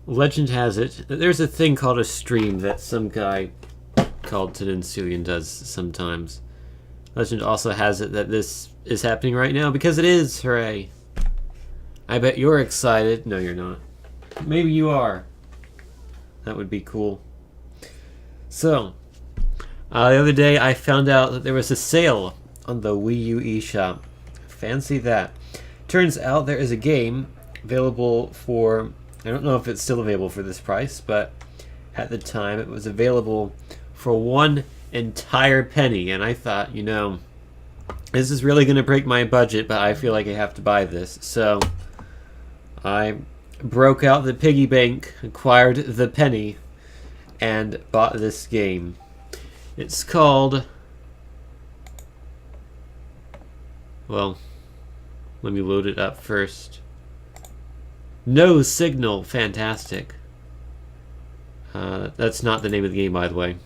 Legend has it that there's a thing called a stream that some guy called Teninsilian does sometimes. Legend also has it that this is happening right now because it is. Hooray! I bet you're excited. No, you're not. Maybe you are. That would be cool. So, the other day I found out that there was a sale on the Wii U eShop. Fancy that. Turns out there is a game available for... I don't know if it's still available for this price, but at the time it was available for 1 entire penny. And I thought, you know, this is really going to break my budget, but I feel like I have to buy this. So I broke out the piggy bank, acquired the penny, and bought this game. It's called... Well, let me load it up first. No Signal. Fantastic. That's not the name of the game, by the way.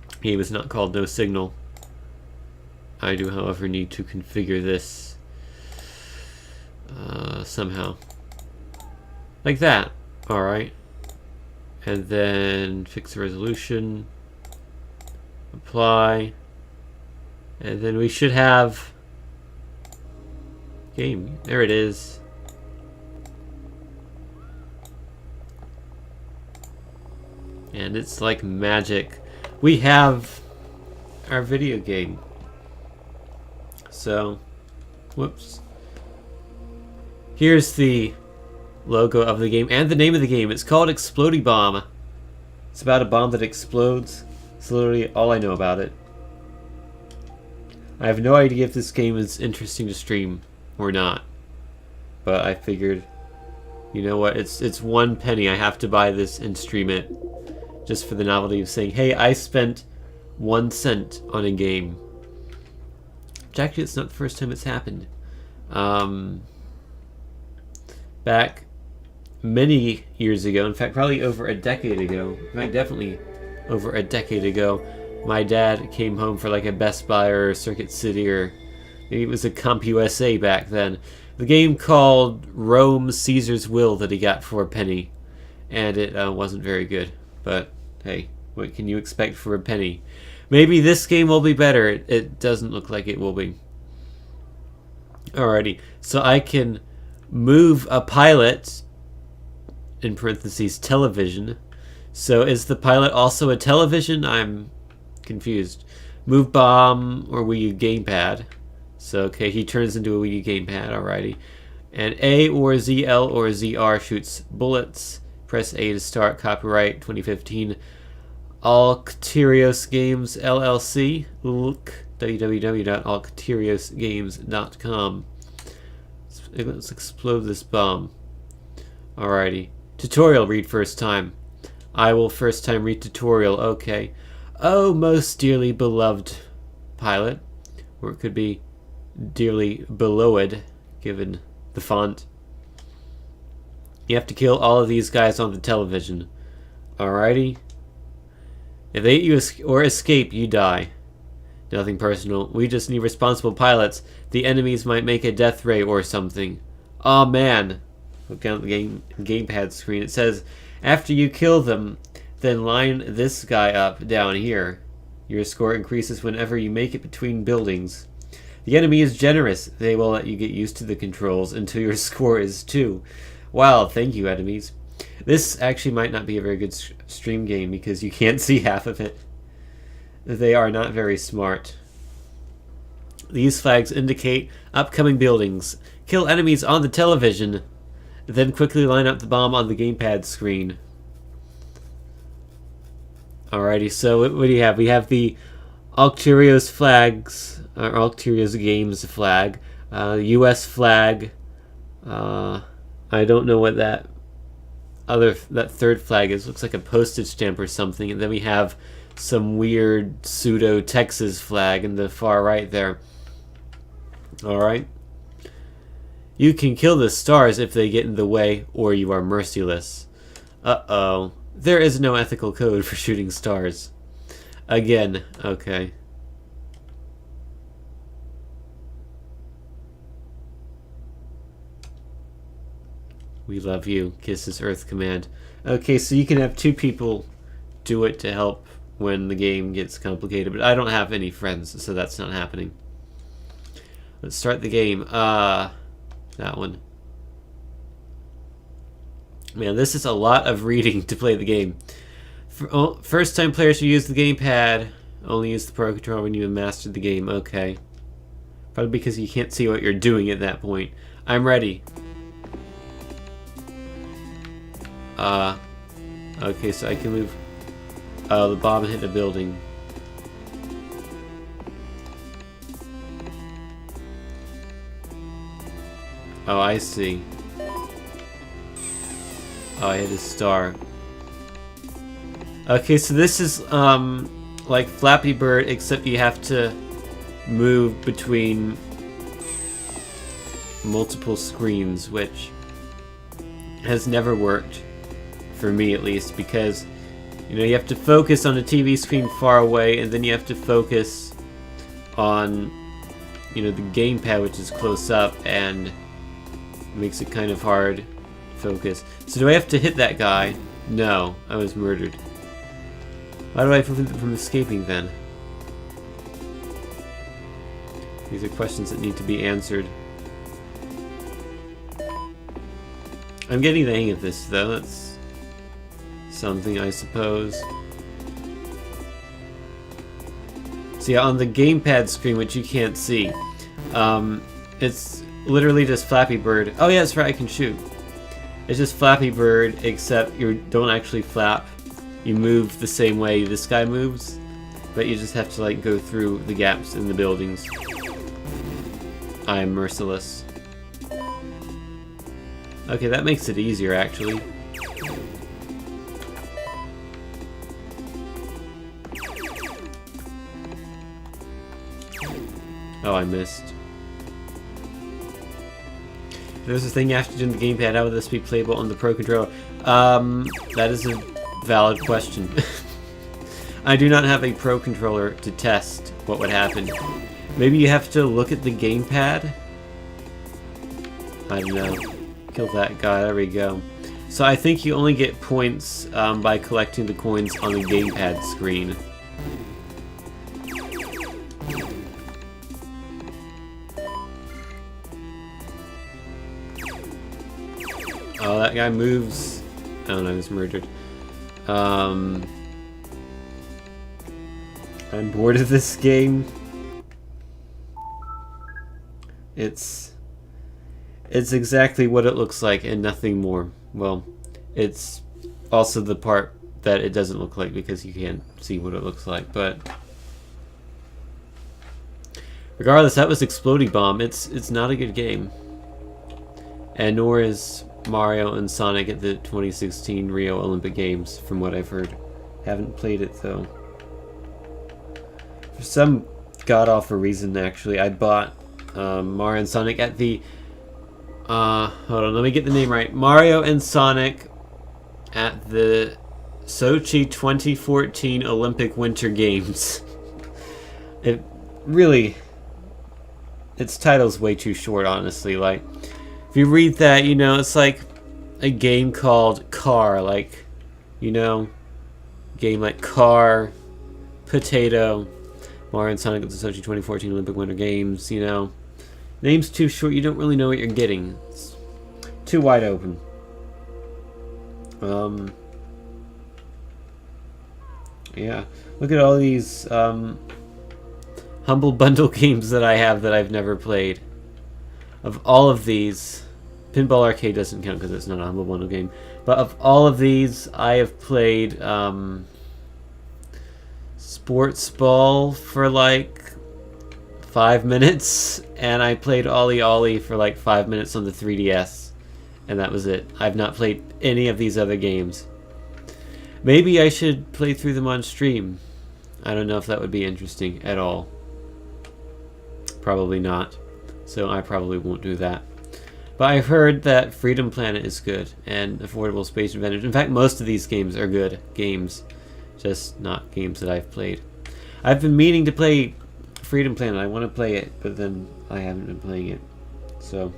The game is not called No Signal. I do, however, need to configure this somehow. Like that. Alright. And then fix the resolution. Apply. And then we should have game. There it is. And it's like magic. We have our video game. So, whoops. Here's the logo of the game and the name of the game. It's called Explodey Bomb. It's about a bomb that explodes. It's literally all I know about it. I have no idea if this game is interesting to stream or not. But I figured, you know what, it's 1 penny. I have to buy this and stream it. Just for the novelty of saying, hey, I spent 1 cent on a game. Which actually, it's not the first time it's happened. Back many years ago, in fact, probably over a decade ago, in fact, definitely over a decade ago, my dad came home for like a Best Buy or a Circuit City, or maybe it was a CompUSA back then. The game called Rome Caesar's Will that he got for a penny. And it wasn't very good. But hey, what can you expect for a penny? Maybe this game will be better. It doesn't look like it will be. Alrighty, so I can move a pilot, in parentheses, television. So is the pilot also a television? I'm confused. Move bomb or Wii U gamepad. So okay, he turns into a Wii U gamepad, alrighty. And A or ZL or ZR shoots bullets. Press A to start. Copyright 2015. Alcterios Games LLC. Look, www.alcteriosgames.com. Let's explode this bomb. Alrighty. Tutorial read first time. I will first time read tutorial. Okay. Oh, most dearly beloved pilot. Or it could be dearly beloved, given the font. You have to kill all of these guys on the television. Alrighty. If they eat you or escape, you die. Nothing personal. We just need responsible pilots. The enemies might make a death ray or something. Aw, man. Look down at the gamepad screen. It says, after you kill them, then line this guy up down here. Your score increases whenever you make it between buildings. The enemy is generous. They will let you get used to the controls until your score is 2. Wow, thank you, enemies. This actually might not be a very good stream game because you can't see half of it. They are not very smart. These flags indicate upcoming buildings. Kill enemies on the television, then quickly line up the bomb on the gamepad screen. Alrighty, so what do you have? We have the Alcterios flags, or Alcterios Games flag, US flag. I don't know what that third flag is. Looks like a postage stamp or something. And then we have some weird pseudo Texas flag in the far right there. Alright. You can kill the stars if they get in the way, or you are merciless. Uh-oh. There is no ethical code for shooting stars. Again, okay. We love you. Kisses Earth Command. Okay, so you can have 2 people do it to help when the game gets complicated, but I don't have any friends, so that's not happening. Let's start the game. That one. Man, this is a lot of reading to play the game. First time players who use the gamepad only use the Pro Controller when you have mastered the game. Okay. Probably because you can't see what you're doing at that point. I'm ready. Okay, so I can move. Oh, the bomb hit a building. Oh, I see. Oh, I hit a star. Okay, so this is like Flappy Bird, except you have to move between multiple screens, which has never worked for me, at least, because you have to focus on a TV screen far away, and then you have to focus on the gamepad, which is close up, and it makes it kind of hard to focus. So do I have to hit that guy? No, I was murdered. Why do I prevent them from escaping then? These are questions that need to be answered. I'm getting the hang of this, though. That's something, I suppose. So yeah, on the gamepad screen, which you can't see, it's literally just Flappy Bird. Oh yeah, that's right, I can shoot. It's just Flappy Bird, except you don't actually flap. You move the same way this guy moves, but you just have to like go through the gaps in the buildings. I am merciless. Okay, that makes it easier, actually. Oh, I missed. There's a thing you have to do in the gamepad. How would this be playable on the Pro Controller? That is a valid question. I do not have a Pro Controller to test what would happen. Maybe you have to look at the gamepad? I don't know. Kill that guy, there we go. So I think you only get points by collecting the coins on the gamepad screen. Oh, that guy moves. Oh no, he's murdered. I'm bored of this game. It's exactly what it looks like and nothing more. Well, it's also the part that it doesn't look like because you can't see what it looks like, but regardless, that was Exploding Bomb. It's not a good game. And nor is Mario and Sonic at the 2016 Rio Olympic Games, from what I've heard. Haven't played it though. For some god-awful reason, actually, I bought Mario and Sonic at the hold on, let me get the name right. Mario and Sonic at the Sochi 2014 Olympic Winter Games. It really, its title's way too short, honestly. Like, if you read that, it's like a game called Car, like, game like Car, Potato, Mario and Sonic at the Sochi 2014 Olympic Winter Games, Name's too short, you don't really know what you're getting. It's too wide open. Yeah. Look at all these Humble Bundle games that I have that I've never played. Of all of these, Pinball Arcade doesn't count because it's not a Humble Bundle game. But of all of these, I have played Sports Ball for like 5 minutes, and I played Ollie Ollie for like 5 minutes on the 3DS, and that was it. I've not played any of these other games. Maybe I should play through them on stream. I don't know if that would be interesting at all. Probably not. So I probably won't do that. But I've heard that Freedom Planet is good, and Affordable Space Adventure. In fact, most of these games are good games, just not games that I've played. I've been meaning to play Freedom Planet. I want to play it, but then I haven't been playing it. So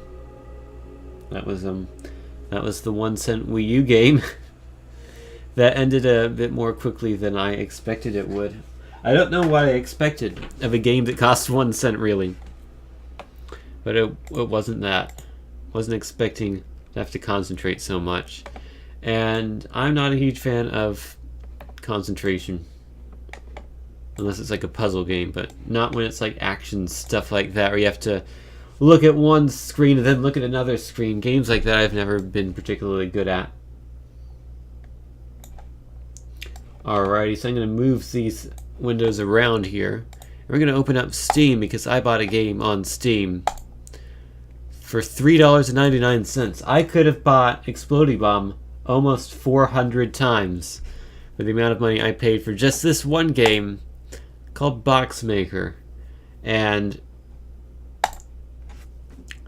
that was That was the 1 cent Wii U game. That ended a bit more quickly than I expected it would. I don't know what I expected of a game that cost 1 cent, really. But it wasn't that. Wasn't expecting to have to concentrate so much. And I'm not a huge fan of concentration. Unless it's like a puzzle game, but not when it's like action stuff like that, where you have to look at one screen and then look at another screen. Games like that I've never been particularly good at. Alrighty, so I'm going to move these windows around here. We're going to open up Steam because I bought a game on Steam for $3.99. I could have bought Explodey Bomb almost 400 times for the amount of money I paid for just this one game called Boxmaker. And I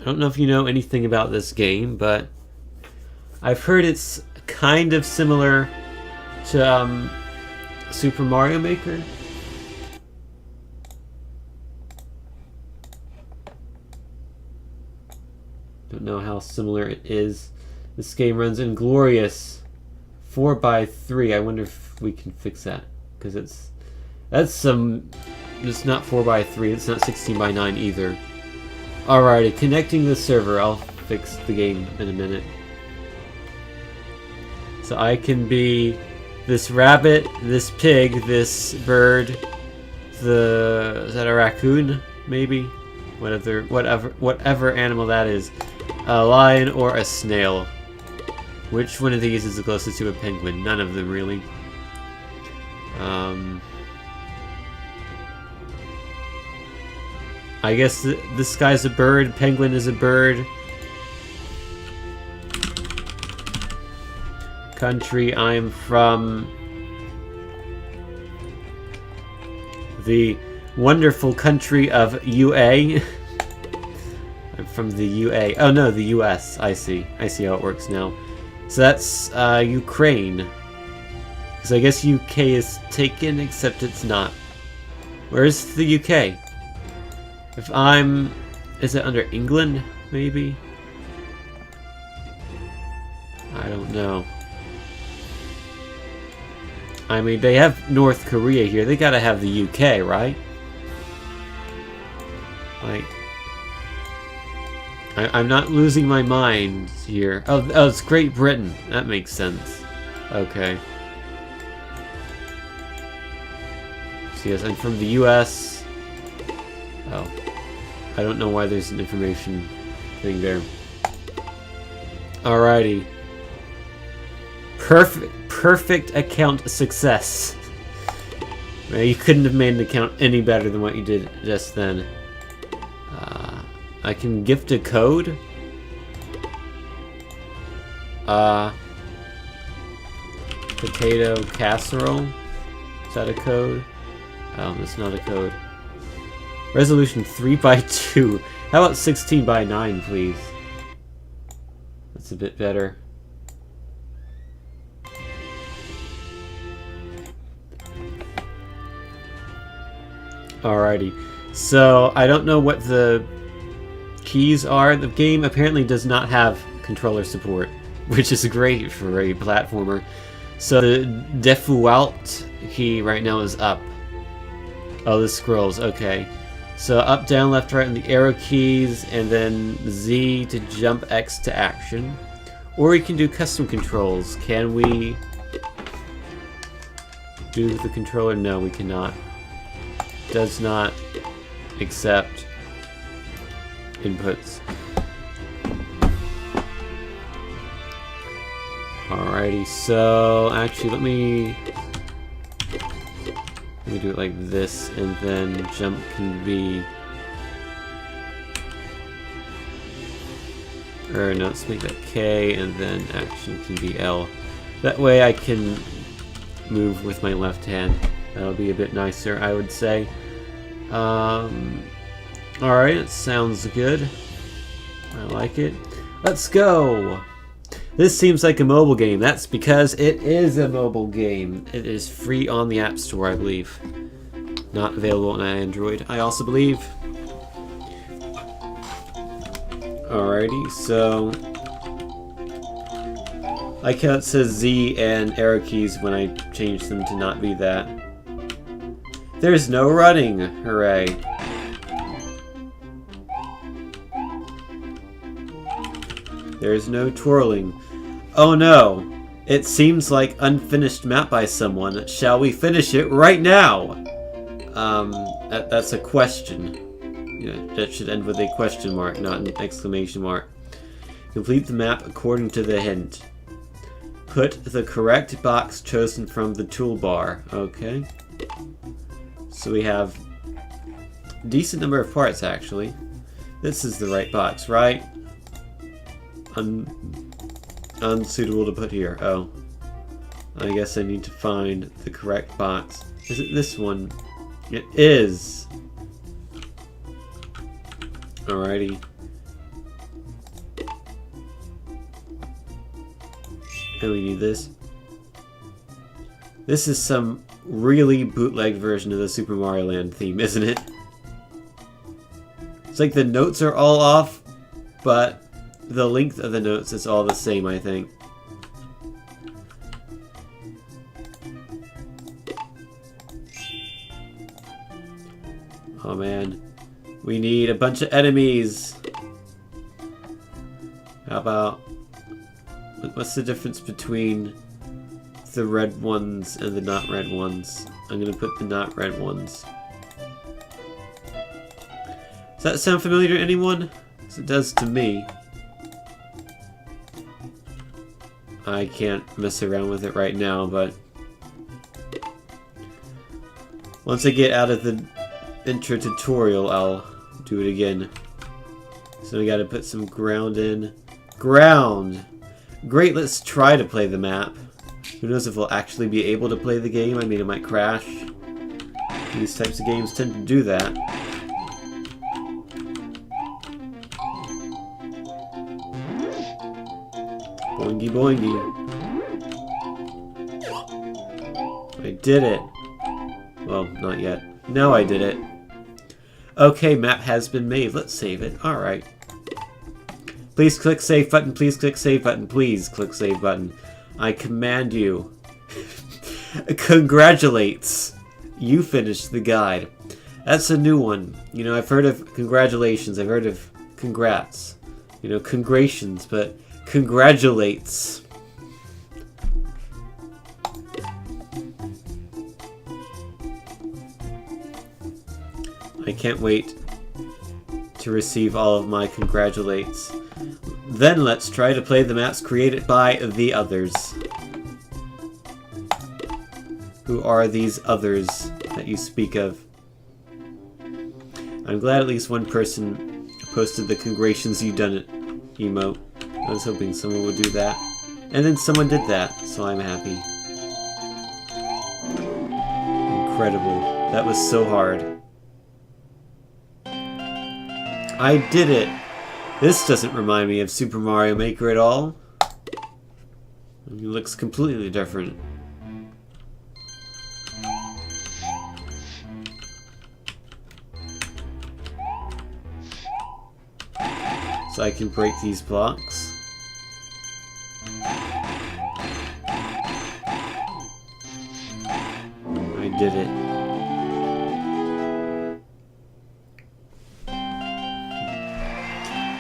don't know if you know anything about this game, but I've heard it's kind of similar to Super Mario Maker. Don't know how similar it is. This game runs in glorious 4:3. I wonder if we can fix that, because it's not 4:3. It's not 16:9 either. Alrighty, connecting the server. I'll fix the game in a minute. So I can be this rabbit, this pig, this bird, is that a raccoon? Maybe, whatever animal that is, a lion or a snail. Which one of these is the closest to a penguin? None of them, really. I guess this guy's a bird. Penguin is a bird. Country, I'm from the wonderful country of UA. I'm from the UA. Oh no, the US. I see how it works now. So that's Ukraine. Because I guess UK is taken, except it's not. Where's the UK? Is it under England, maybe? I don't know. I mean, they have North Korea here. They gotta have the UK, right? Like, I'm not losing my mind here. Oh, it's Great Britain. That makes sense. Okay. So yes, I'm from the US. Oh. I don't know why there's an information thing there. Alrighty. Perfect account success. Well, you couldn't have made an account any better than what you did just then. I can gift a code. Potato casserole. Is that a code? Oh, that's not a code. Resolution 3:2. How about 16:9, please? That's a bit better. Alrighty. So, I don't know what the keys are. The game apparently does not have controller support, which is great for a platformer. So, the default key right now is up. Oh, the scrolls. Okay. So up, down, left, right, and the arrow keys, and then Z to jump, X to action. Or we can do custom controls. Can we do the controller? No, we cannot. Does not accept inputs. Alrighty, so actually let me do it like this, and then jump can be... Or no, let's make that K, and then action can be L. That way I can move with my left hand. That'll be a bit nicer, I would say. Alright, it sounds good. I like it. Let's go! This seems like a mobile game. That's because it is a mobile game. It is free on the App Store, I believe. Not available on Android, I also believe. Alrighty, so like how it says Z and arrow keys when I change them to not be that. There's no running! Hooray. There's no twirling. Oh no! It seems like unfinished map by someone. Shall we finish it right now? That's a question. That should end with a question mark, not an exclamation mark. Complete the map according to the hint. Put the correct box chosen from the toolbar. Okay. So we have a decent number of parts, actually. This is the right box, right? Unsuitable to put here. Oh. I guess I need to find the correct box. Is it this one? It is! Alrighty. And we need this. This is some really bootleg version of the Super Mario Land theme, isn't it? It's like the notes are all off, but the length of the notes is all the same, I think. Oh man. We need a bunch of enemies! How about... What's the difference between the red ones and the not red ones? I'm gonna put the not red ones. Does that sound familiar to anyone? Because it does to me. I can't mess around with it right now, but once I get out of the intro tutorial, I'll do it again. So we gotta put some ground in. Ground! Great, let's try to play the map. Who knows if we'll actually be able to play the game? I mean, it might crash. These types of games tend to do that. Boingy boingy. I did it. Well, not yet. Now I did it. Okay, map has been made. Let's save it. Alright. Please click save button. Please click save button. Please click save button. I command you. Congratulates. You finished the guide. That's a new one. You know, I've heard of congratulations. I've heard of congrats. You know, congrations, but congratulates. I can't wait to receive all of my congratulates. Then let's try to play the maps created by the others. Who are these others that you speak of? I'm glad at least one person posted the congrations you done it emote. I was hoping someone would do that. And then someone did that, so I'm happy. Incredible. That was so hard. I did it! This doesn't remind me of Super Mario Maker at all. It looks completely different. So I can break these blocks. I did it.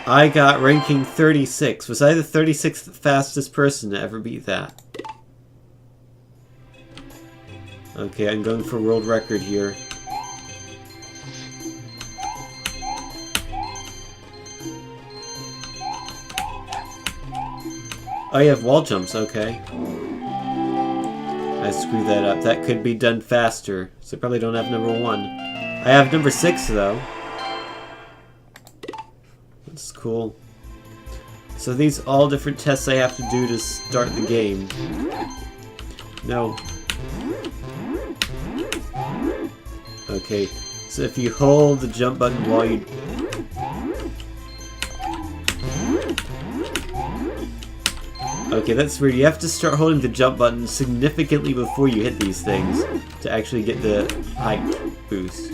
I got ranking 36. Was I the 36th fastest person to ever beat that? Okay, I'm going for world record here. Oh, you have wall jumps, okay. I screwed that up. That could be done faster, so I probably don't have number 1. I have number 6, though. That's cool. So these all different tests I have to do to start the game. No. Okay, so if you hold the jump button while you... Okay, that's weird. You have to start holding the jump button significantly before you hit these things to actually get the height boost.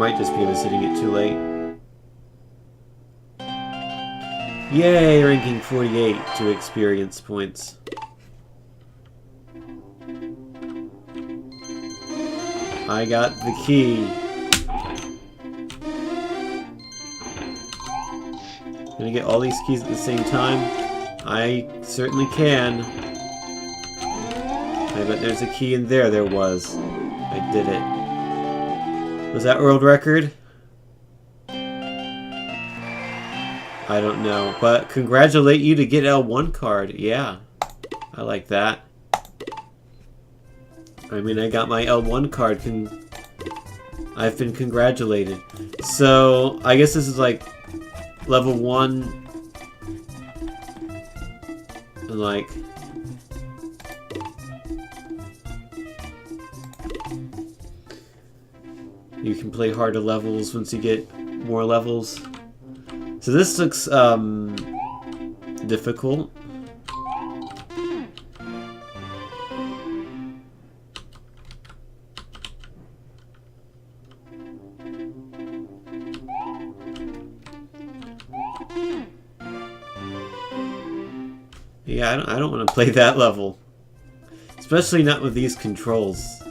might just be us hitting it too late. Yay, ranking 48 to experience points. I got the key. Can I get all these keys at the same time? I certainly can. I bet there's a key in there. There was. I did it. Was that world record? I don't know. But congratulate you to get L1 card. Yeah. I like that. I mean, I got my L1 card. I've been congratulated. So, I guess this is like level 1. And like... you can play harder levels once you get more levels. So this looks difficult. Yeah, I don't want to play that level. Especially not with these controls.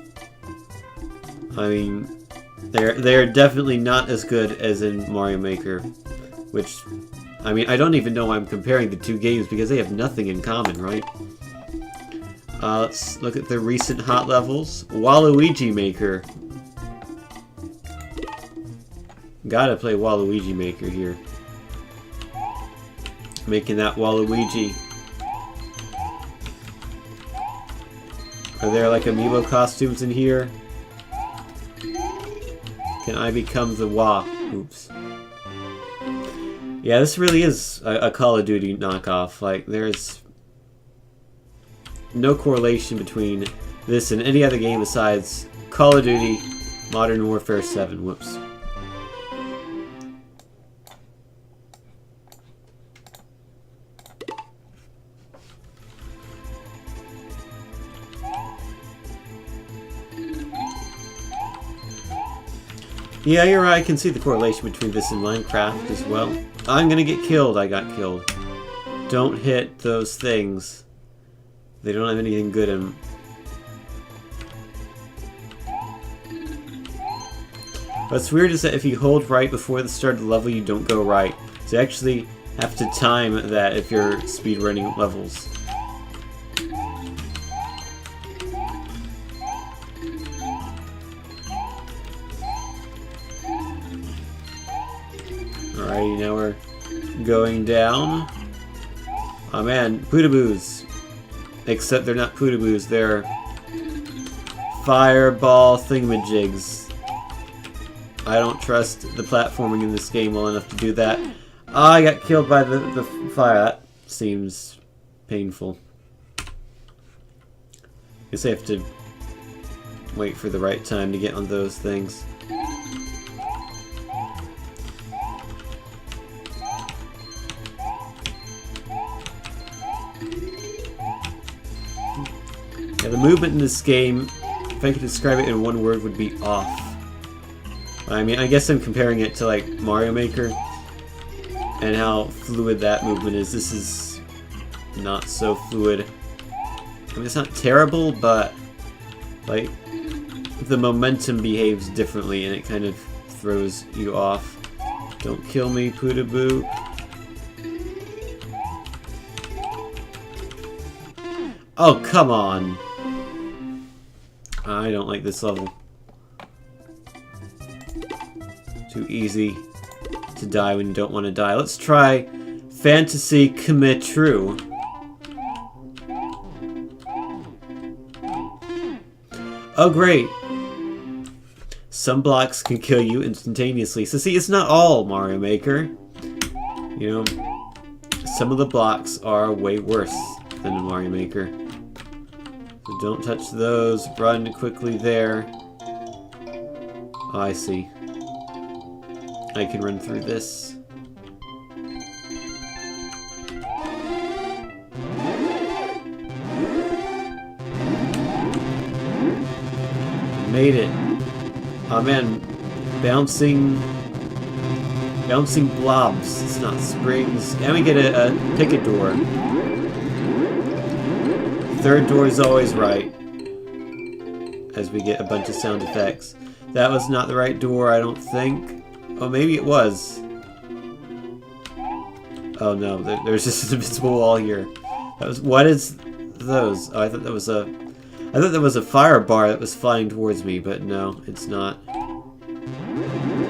I mean, they're definitely not as good as in Mario Maker. Which, I mean, I don't even know why I'm comparing the two games because they have nothing in common, right? Let's look at the recent hot levels. Waluigi Maker. Gotta play Waluigi Maker here. Making that Waluigi. Are there like amiibo costumes in here? Can I become the Wa? Oops. Yeah, this really is a Call of Duty knockoff. Like, there's no correlation between this and any other game besides Call of Duty Modern Warfare 7. Whoops. Yeah, you're right. I can see the correlation between this and Minecraft as well. I'm gonna get killed. I got killed. Don't hit those things. They don't have anything good in them. What's weird is that if you hold right before the start of the level, you don't go right. So you actually have to time that if you're speedrunning levels. Alrighty, now we're going down. Oh man, Pootaboos. Except they're not Pootaboos, they're fireball thingamajigs. I don't trust the platforming in this game well enough to do that. Oh, I got killed by the fire. That seems painful. Guess I have to wait for the right time to get on those things. Yeah, the movement in this game, if I could describe it in one word, would be off. I mean, I guess I'm comparing it to like Mario Maker and how fluid that movement is. This is not so fluid. I mean, it's not terrible, but like the momentum behaves differently and it kind of throws you off. Don't kill me, Pootaboo. Oh, come on. I don't like this level. Too easy to die when you don't want to die. Let's try Fantasy Commit True. Oh great! Some blocks can kill you instantaneously. So see, it's not all Mario Maker. You know, some of the blocks are way worse than in Mario Maker. So don't touch those. Run quickly there. Oh, I see. I can run through this. Made it. Oh man, Bouncing blobs. It's not springs. And we get a pick a door. Third door is always right. As we get a bunch of sound effects. That was not the right door, I don't think. Oh, maybe it was. Oh no, there's just an invisible wall here. That was, what is those? Oh, I thought that was a fire bar that was flying towards me, but no, it's not.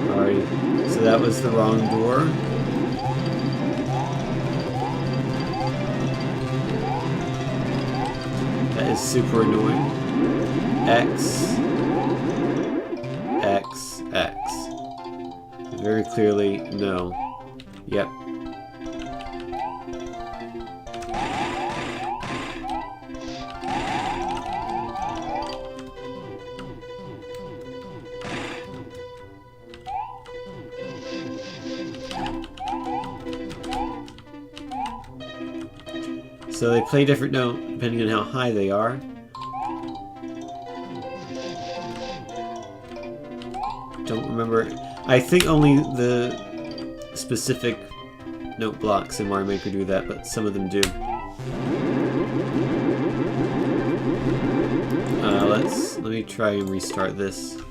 Alright, so that was the wrong door. That is super annoying. X. X. X. Very clearly, no. Yep. So they play different note depending on how high they are. Don't remember. I think only the specific note blocks in Mario Maker do that, but some of them do. Let me try and restart this.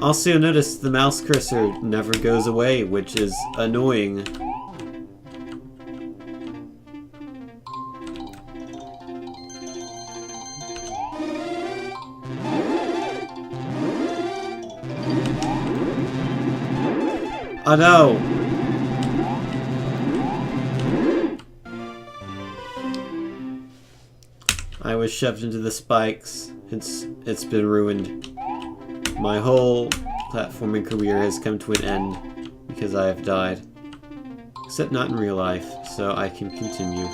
Also, you'll notice the mouse cursor never goes away, which is annoying. Oh no! I was shoved into the spikes. It's been ruined. My whole platforming career has come to an end because I have died. Except not in real life, so I can continue.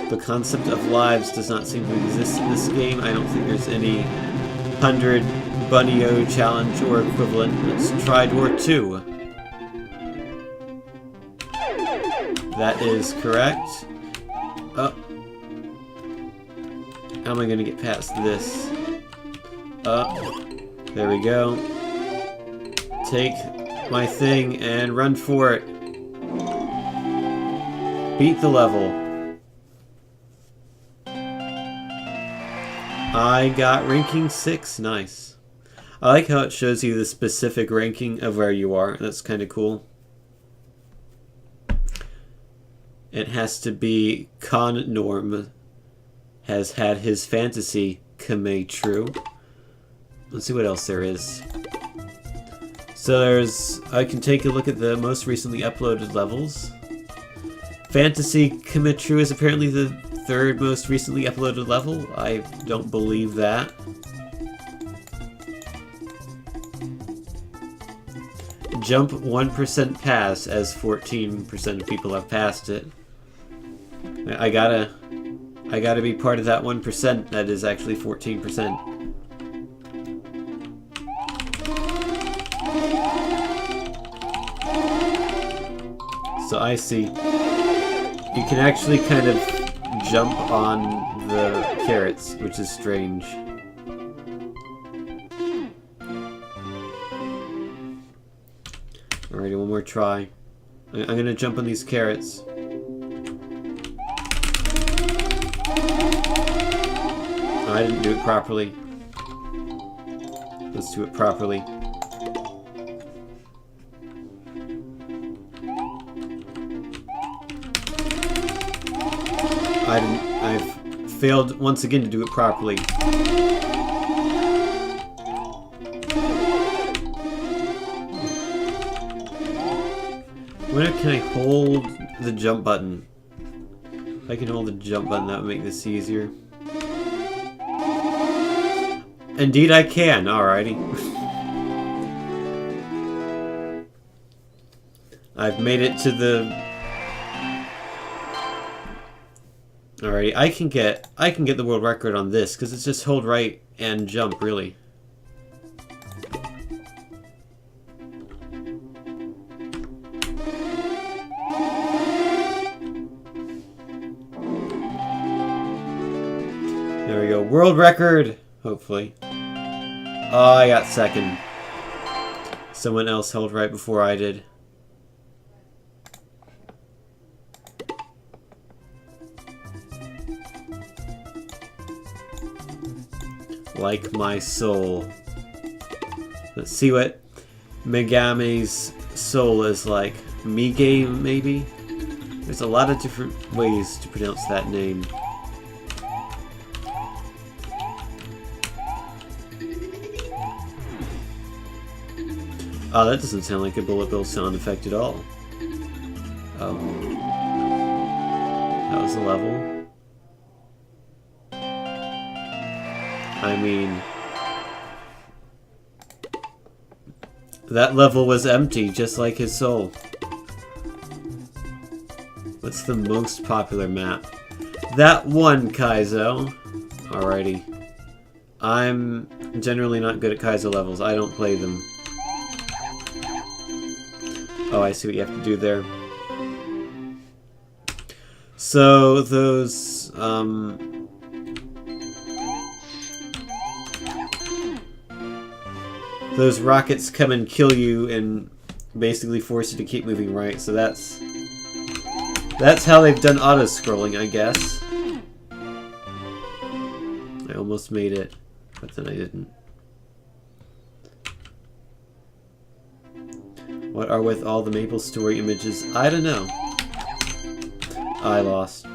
The concept of lives does not seem to exist in this game. I don't think there's any 100 Bunny-O challenge or equivalent. Let's try door 2. That is correct. Oh. How am I going to get past this? There we go. Take my thing and run for it. Beat the level. I got ranking 6. Nice. I like how it shows you the specific ranking of where you are. That's kind of cool. It has to be Con Norm has had his fantasy come true. Let's see what else there is. So I can take a look at the most recently uploaded levels. Fantasy commit true is apparently the 3rd most recently uploaded level. I don't believe that. Jump 1% pass, as 14% of people have passed it. I gotta be part of that 1% that is actually 14%. So I see. You can actually kind of jump on the carrots, which is strange. Alrighty, one more try. I'm gonna jump on these carrots. Oh, I didn't do it properly. Let's do it properly. I've failed once again to do it properly. When can I hold the jump button? If I can hold the jump button, that would make this easier. Indeed I can, alrighty. I've made it to the... Alrighty, I can get the world record on this, because it's just hold right and jump, really. There we go, world record! Hopefully. Oh, I got second. Someone else held right before I did. Like my soul. Let's see what Megame's soul is like. Mige, maybe? There's a lot of different ways to pronounce that name. Oh, that doesn't sound like a bullet bill sound effect at all. Oh. That was a level. I mean... that level was empty, just like his soul. What's the most popular map? That one, Kaizo. Alrighty. I'm generally not good at Kaizo levels. I don't play them. Oh, I see what you have to do there. So, those rockets come and kill you and basically force you to keep moving right. So that's how they've done auto-scrolling, I guess. I almost made it, but then I didn't. What are with all the Maple Story images? I don't know. I lost.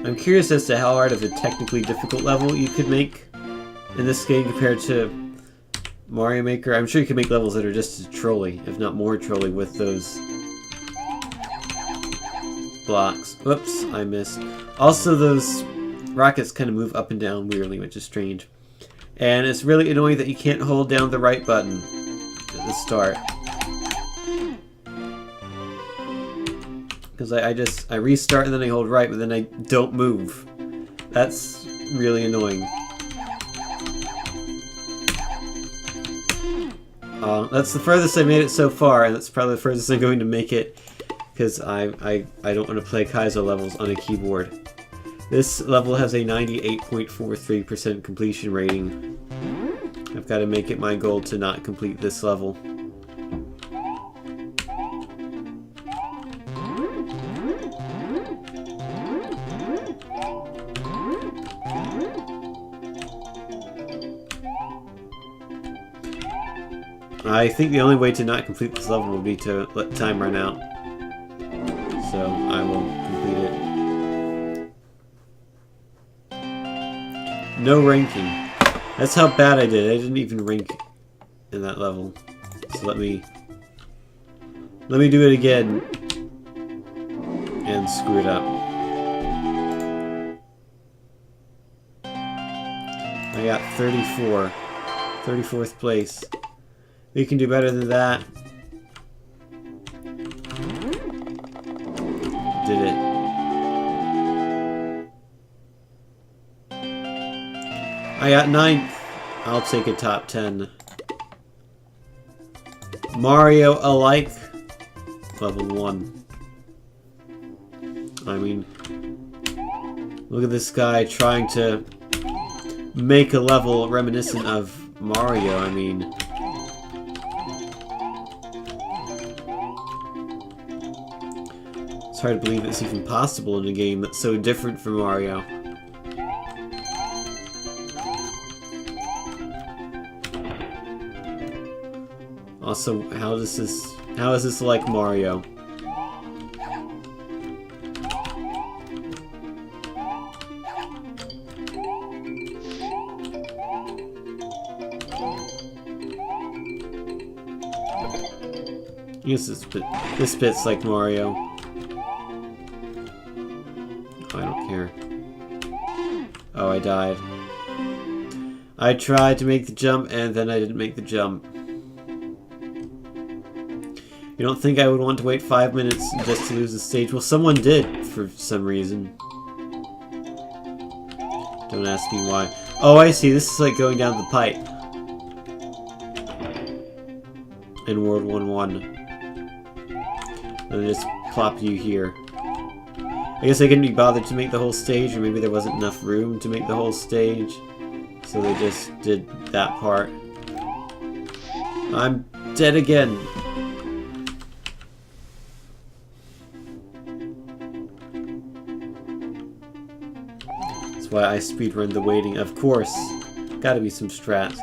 I'm curious as to how hard of a technically difficult level you could make in this game compared to Mario Maker. I'm sure you can make levels that are just as trolly, if not more trolly, with those blocks. Whoops, I missed. Also, those rockets kind of move up and down weirdly, which is strange. And it's really annoying that you can't hold down the right button at the start. Because I restart and then I hold right, but then I don't move. That's really annoying. That's the furthest I made it so far, and that's probably the furthest I'm going to make it, because I don't want to play Kaizo levels on a keyboard. This level has a 98.43% completion rating. I've got to make it my goal to not complete this level. I think the only way to not complete this level would be to let time run out. So I will complete it. No ranking. That's how bad I did. I didn't even rank in that level. So let me do it again and screw it up. I got 34. 34th place. We can do better than that. Did it. I got 9th. I'll take a top 10. Mario alike. Level 1. I mean, look at this guy trying to make a level reminiscent of Mario. I mean, it's hard to believe it's even possible in a game that's so different from Mario. Also, how is this like Mario? Yes, this bit's like Mario. I don't care. Oh, I died. I tried to make the jump and then I didn't make the jump. You don't think I would want to wait 5 minutes just to lose the stage? Well, someone did for some reason. Don't ask me why. Oh, I see. This is like going down the pipe in World 1-1. And just plop you here. I guess they couldn't be bothered to make the whole stage, or maybe there wasn't enough room to make the whole stage. So they just did that part. I'm dead again. That's why I speedrun the waiting. Of course. Gotta be some strats.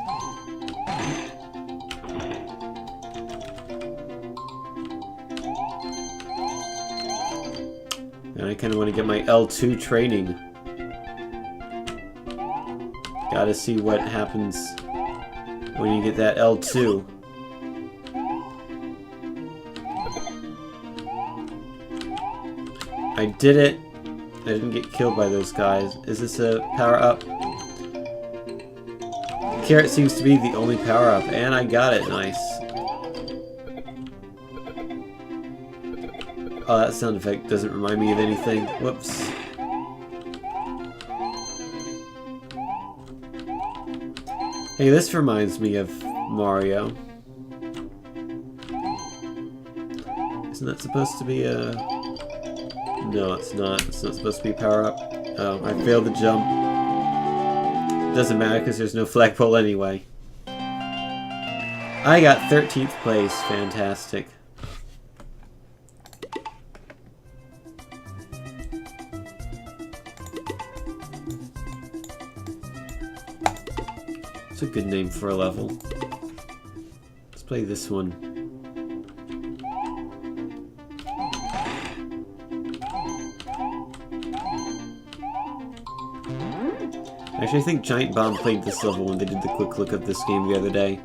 And I kind of want to get my L2 training. Gotta see what happens when you get that L2. I did it. I didn't get killed by those guys. Is this a power-up? Carrot seems to be the only power-up, and I got it. Nice. Oh, that sound effect doesn't remind me of anything. Whoops. Hey, this reminds me of Mario. Isn't that supposed to be a... No, it's not. It's not supposed to be a power-up. Oh, I failed the jump. Doesn't matter because there's no flagpole anyway. I got 13th place. Fantastic. It's a good name for a level. Let's play this one. Actually, I think Giant Bomb played this level when they did the quick look of this game the other day.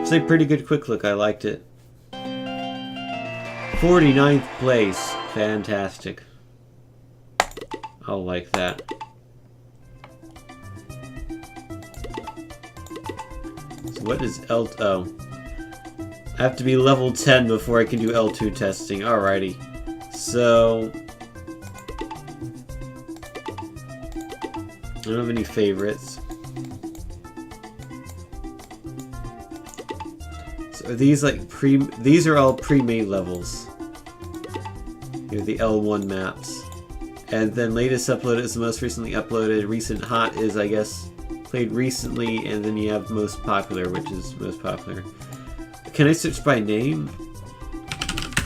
It's a pretty good quick look, I liked it. 49th place. Fantastic. I'll like that. So what is L... Oh. I have to be level 10 before I can do L2 testing. Alrighty. So... I don't have any favorites. So are these like these are all pre-made levels. Here are the L1 maps. And then latest uploaded is the most recently uploaded. Recent hot is, I guess, played recently, and then you have most popular, which is most popular. Can I search by name?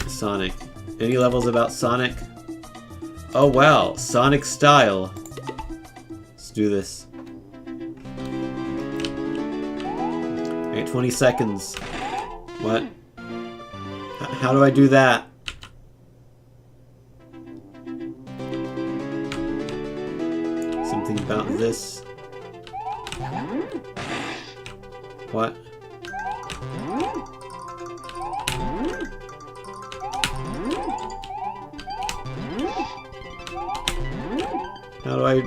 Sonic. Any levels about Sonic? Oh wow, Sonic style. Do this. Alright, 20 seconds. What? How do I do that? Something about this. What? How do I...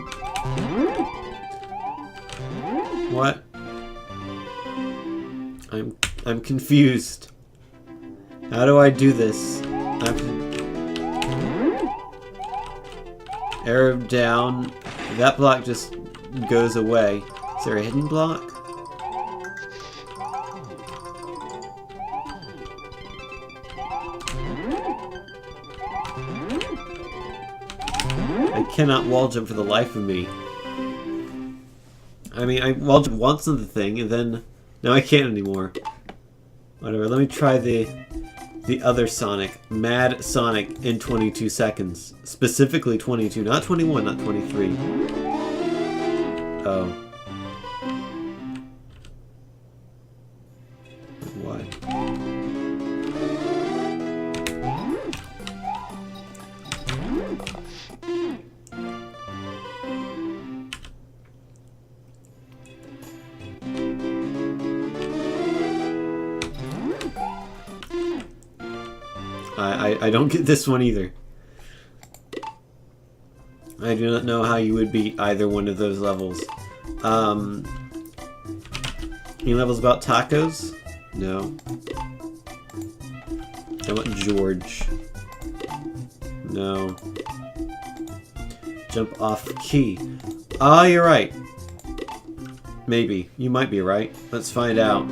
What? I'm confused. How do I do this? I have to... Arrow down. That block just goes away. Is there a hidden block? I cannot wall jump for the life of me. I mean, I wall jumped once on the thing, and then... Now I can't anymore. Whatever, let me try the other Sonic. Mad Sonic in 22 seconds. Specifically 22, not 21, not 23. Oh. Why? I don't get this one either. I do not know how you would beat either one of those levels. Any levels about tacos? No. How about George? No. Jump off key. Ah, you're right. Maybe. You might be right. Let's find out.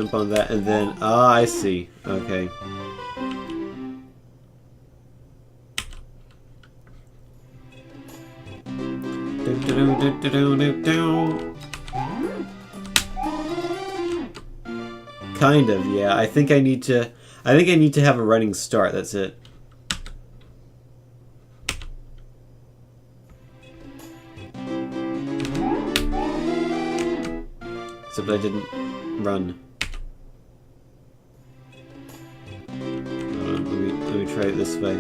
jump on that, and then... Ah, I see. Okay. Kind of, yeah. I think I need to have a running start, that's it. Except I didn't run. Let me try it this way.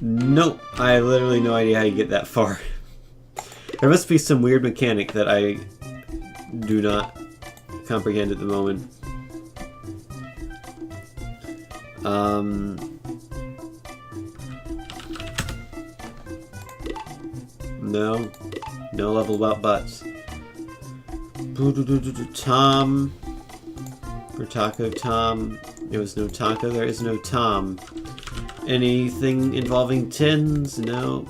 Nope, I have literally no idea how you get that far. There must be some weird mechanic that I do not comprehend at the moment. No level about butts. Tom. For taco, Tom. There was no taco, there is no Tom. Anything involving tins? No.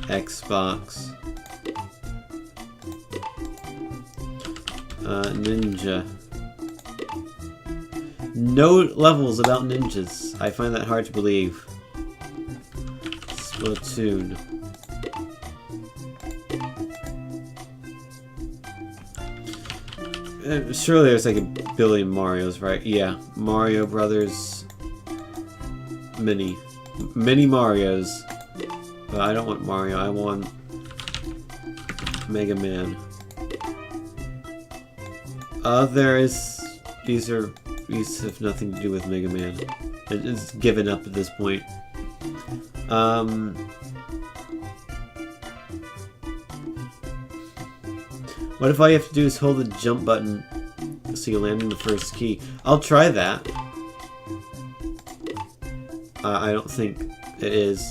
Xbox. Ninja. No levels about ninjas. I find that hard to believe. Splatoon. Surely there's like a billion Marios, right? Yeah. Mario Brothers. Mini Marios. But I don't want Mario, I want Mega Man. These have nothing to do with Mega Man. It's given up at this point. What if all you have to do is hold the jump button so you land in the first key? I'll try that. I don't think it is.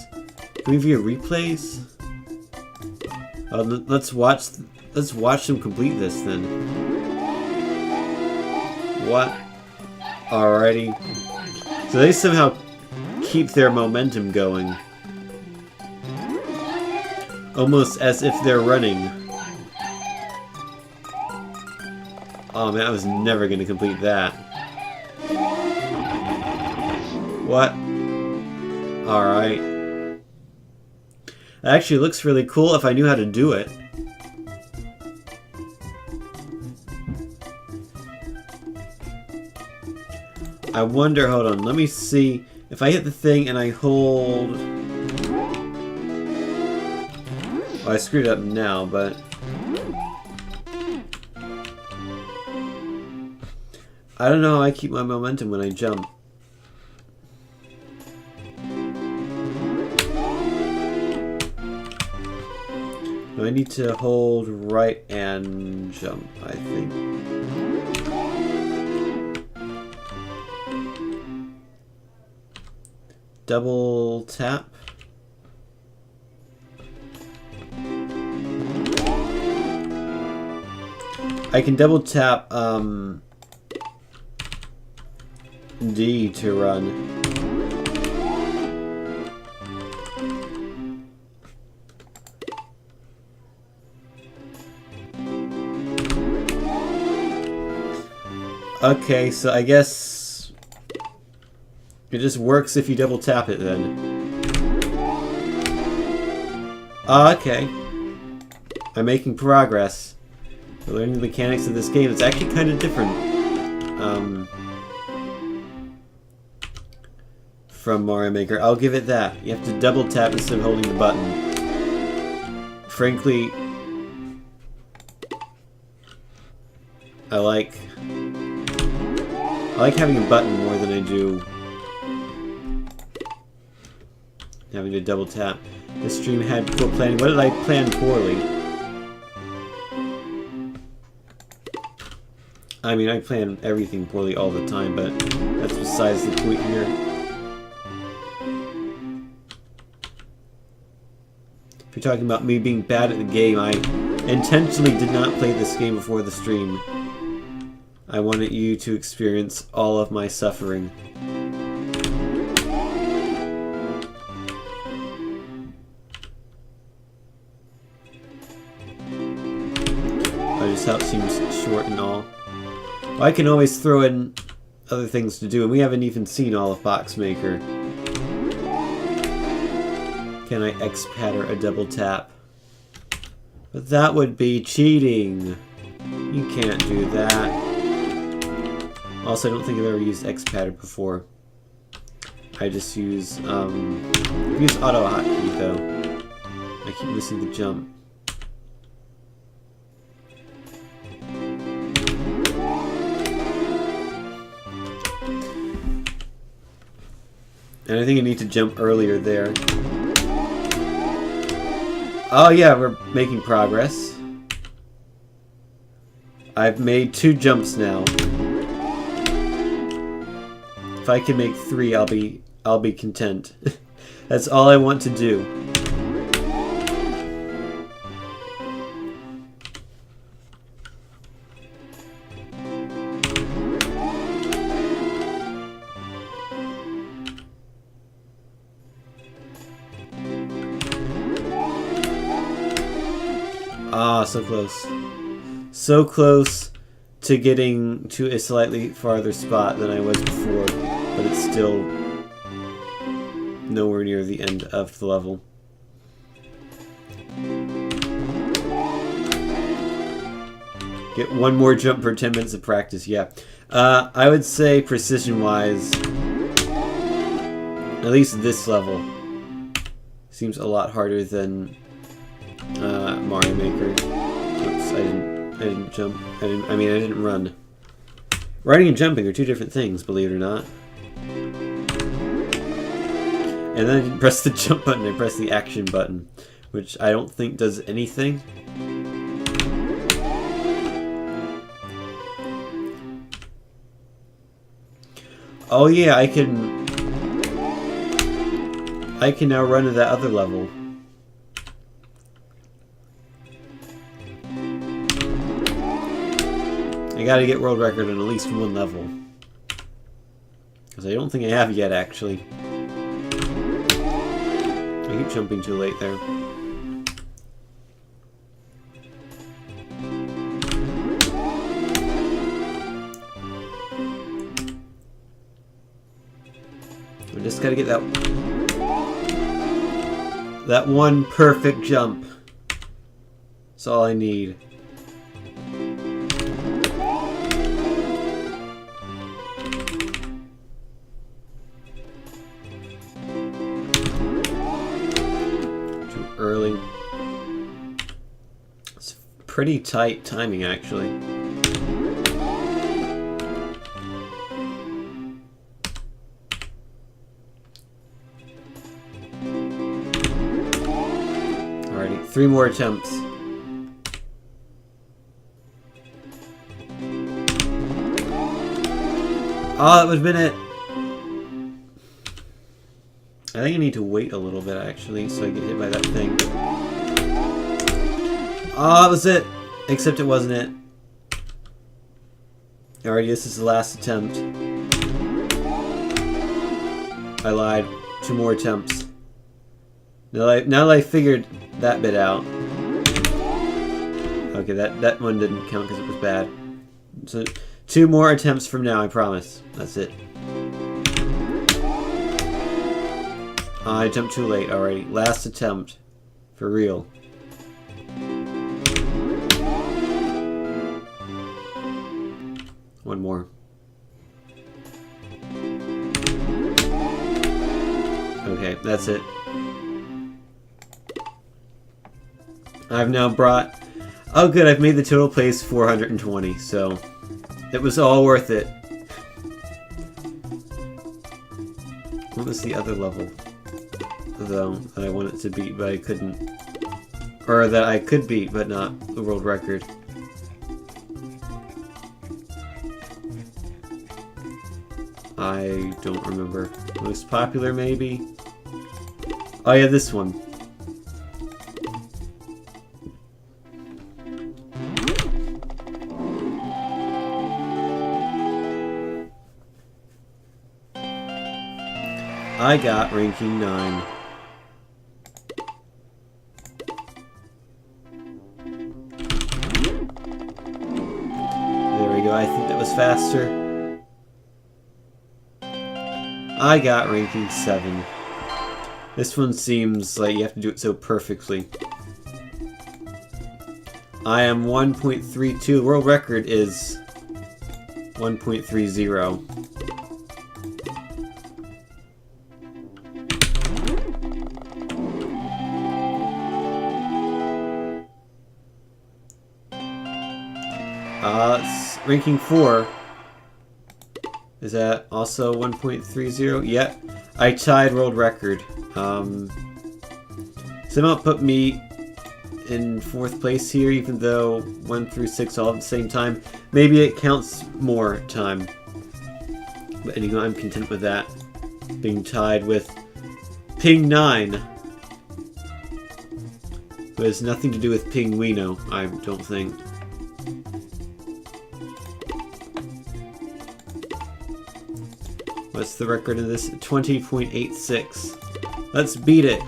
Can we view replays? Let's watch them complete this then. What? Alrighty. So they somehow keep their momentum going. Almost as if they're running. Oh man, I was never gonna complete that. What? Alright. That actually looks really cool if I knew how to do it. I wonder, hold on, let me see. If I hit the thing and I hold... Well, I screwed up now, but... I don't know how I keep my momentum when I jump. No, I need to hold right and jump, I think. Double tap. I can double tap D to run. Okay, so I guess it just works if you double tap it then. Okay. I'm making progress. We're learning the mechanics of this game. It's actually kind of different from Mario Maker. I'll give it that. You have to double tap instead of holding the button. Frankly, I like having a button more than I do having to double tap. This stream had poor planning. What did I plan poorly? I mean, I plan everything poorly all the time, but that's besides the point here. If you're talking about me being bad at the game, I intentionally did not play this game before the stream. I wanted you to experience all of my suffering. just how it seems short and all. Well, I can always throw in other things to do, and we haven't even seen all of Boxmaker. Can I X-patter a double tap? But that would be cheating. You can't do that. Also, I don't think I've ever used X-patter before. I just use, I've used auto hotkey though. I keep missing the jump. And I think I need to jump earlier there. Oh yeah, we're making progress. I've made 2 jumps now. If I can make 3, I'll be content. That's all I want to do. Ah, so close. So close to getting to a slightly farther spot than I was before, but it's still nowhere near the end of the level. Get 1 more jump per 10 minutes of practice, yeah. I would say precision-wise, at least this level seems a lot harder than Mario Maker. Oops, I didn't jump. I didn't run. Riding and jumping are 2 different things, believe it or not. And then I didn't press the jump button, I pressed the action button, which I don't think does anything. Oh yeah, I can now run to that other level. I gotta get world record on at least 1 level. Because I don't think I have yet, actually. I keep jumping too late there. We just gotta get that 1 perfect jump. That's all I need. Early. It's pretty tight timing, actually. Alrighty, 3 more attempts. Oh, that would have been it. I think I need to wait a little bit, actually, so I get hit by that thing. Oh, that was it! Except it wasn't it. Alrighty, this is the last attempt. I lied. 2 more attempts. Now that I figured that bit out. Okay, that one didn't count because it was bad. So, 2 more attempts from now, I promise. That's it. I jumped too late already. Last attempt. For real. One more. Okay, that's it. I've now brought... Oh good, I've made the total place 420, so... It was all worth it. What was the other level? Though, that I wanted to beat, but I couldn't. Or that I could beat, but not the world record. I don't remember. Most popular, maybe? Oh yeah, this one. I got ranking 9. I think that was faster. I got ranking 7. This one seems like you have to do it so perfectly. I am 1.32. The world record is 1.30. It's ranking 4. Is that also 1.30? Yep. I tied world record. Somehow put me in 4th place here, even though 1 through 6 all at the same time. Maybe it counts more time. But anyway, I'm content with that. Being tied with Ping 9. Who has nothing to do with Pinguino, I don't think. What's the record of this? 20.86. Let's beat it.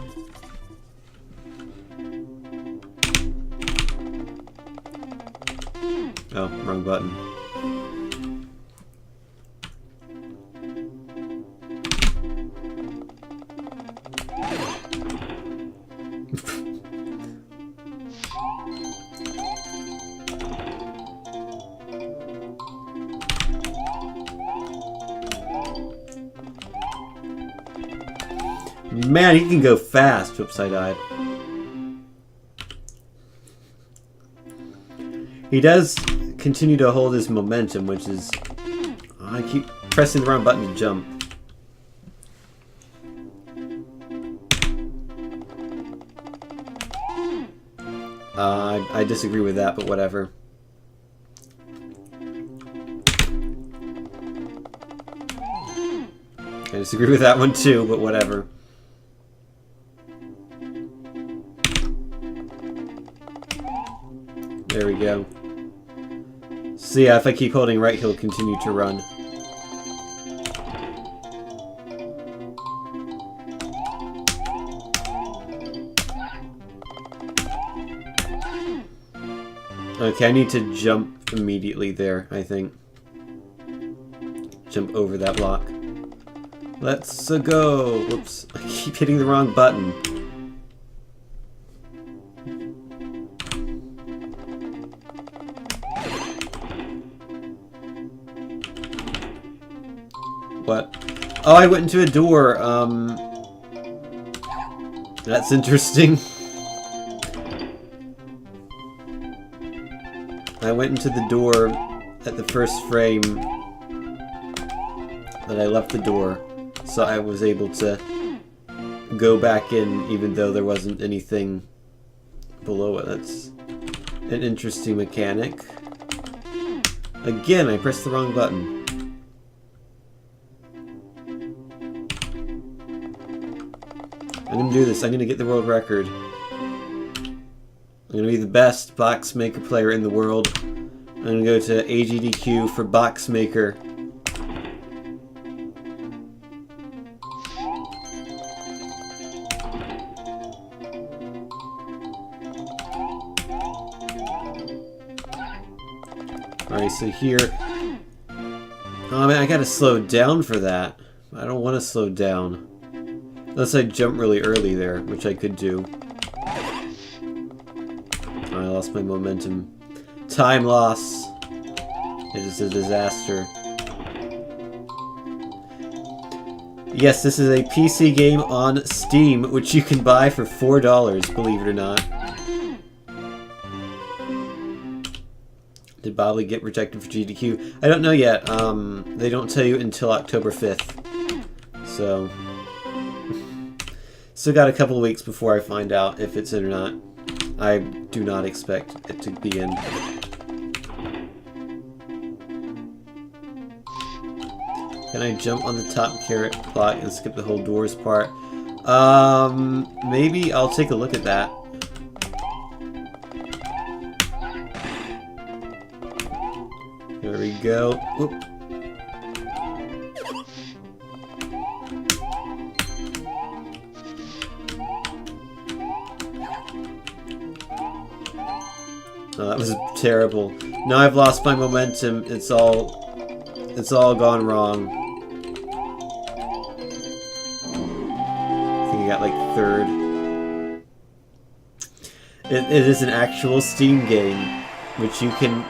Oh, wrong button. Man, he can go fast. Whoops, I died. He does continue to hold his momentum, which is... I keep pressing the wrong button to jump. I disagree with that, but whatever. I disagree with that one too, but whatever. There we go. So yeah, if I keep holding right, he'll continue to run. Okay, I need to jump immediately there, I think. Jump over that block. Let's go! Whoops, I keep hitting the wrong button. What? Oh, I went into a door. That's interesting. I went into the door at the first frame that I left the door, so I was able to go back in even though there wasn't anything below it. That's an interesting mechanic. Again, I pressed the wrong button. I'm gonna do this. I'm gonna get the world record. I'm gonna be the best box maker player in the world. I'm gonna go to AGDQ for box maker. Alright, so here... Oh man, I gotta slow down for that. I don't want to slow down. Unless I jump really early there, which I could do. I lost my momentum. Time loss. It is a disaster. Yes, this is a PC game on Steam, which you can buy for $4, believe it or not. Did Bobley get rejected for GDQ? I don't know yet. They don't tell you until October 5th. So... Still got a couple of weeks before I find out if it's in or not. I do not expect it to be in. Can I jump on the top carrot plot and skip the whole doors part? Maybe I'll take a look at that. There we go. Whoop. Oh, that was terrible. Now I've lost my momentum. It's all gone wrong. I think I got like third. It is an actual Steam game, which you can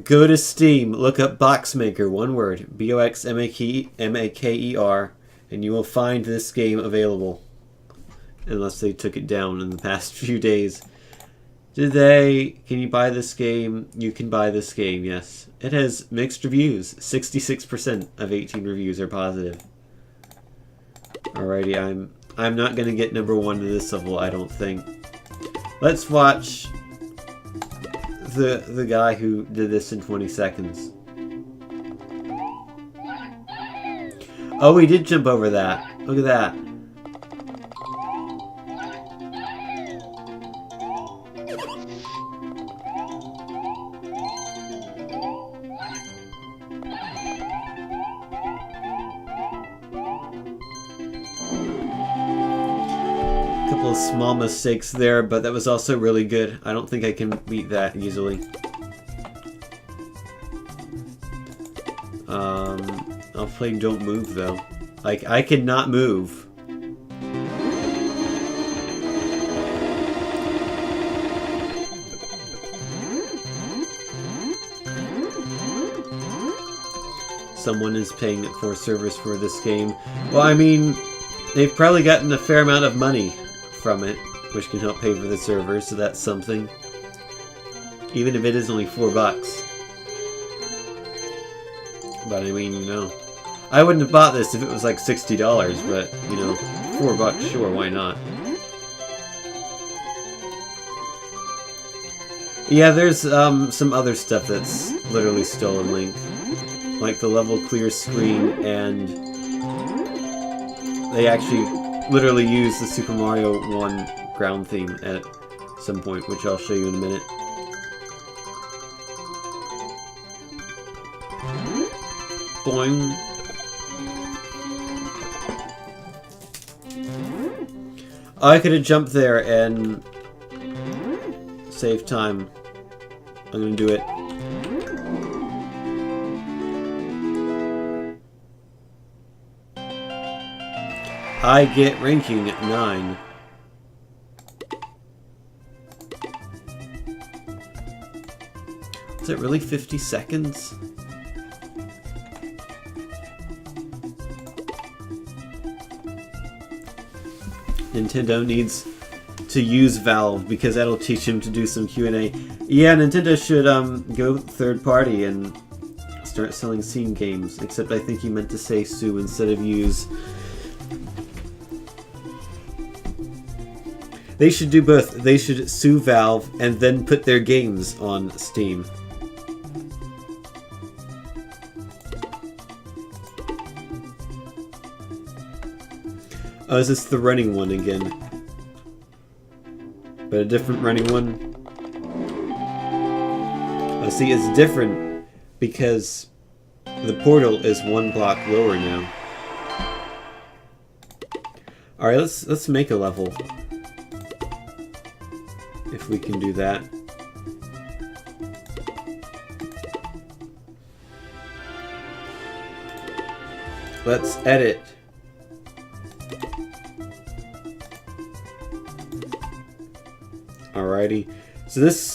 go to Steam, look up Boxmaker, one word, Boxmaker, and you will find this game available. Unless they took it down in the past few days. Did they? Can you buy this game? You can buy this game, yes. It has mixed reviews. 66% of 18 reviews are positive. Alrighty, I'm not gonna get number 1 to this level, I don't think. Let's watch the guy who did this in 20 seconds. Oh, he did jump over that. Look at that. Couple of small mistakes there, but that was also really good. I don't think I can beat that easily. I'll play Don't Move though. Like, I cannot move. Someone is paying for servers for this game. Well, I mean, they've probably gotten a fair amount of money from it, which can help pay for the server, so that's something. Even if it is only $4. But I mean, you know, I wouldn't have bought this if it was like $60, but, you know, $4, sure, why not? Yeah, there's some other stuff that's literally stolen Link. Like the level clear screen, and they actually literally use the Super Mario 1 ground theme at some point, which I'll show you in a minute. Boing. I could have jumped there and saved time. I'm gonna do it. I get ranking 9. Is it really 50 seconds? Nintendo needs to use Valve because that'll teach him to do some Q&A. Yeah, Nintendo should go third party and start selling Steam games. Except I think he meant to say sue instead of use. They should do both. They should sue Valve and then put their games on Steam. Oh, is this the running one again? But a different running one? Oh, see, it's different because the portal is 1 block lower now. Alright, let's make a level. If we can do that. Let's edit. Alrighty. So this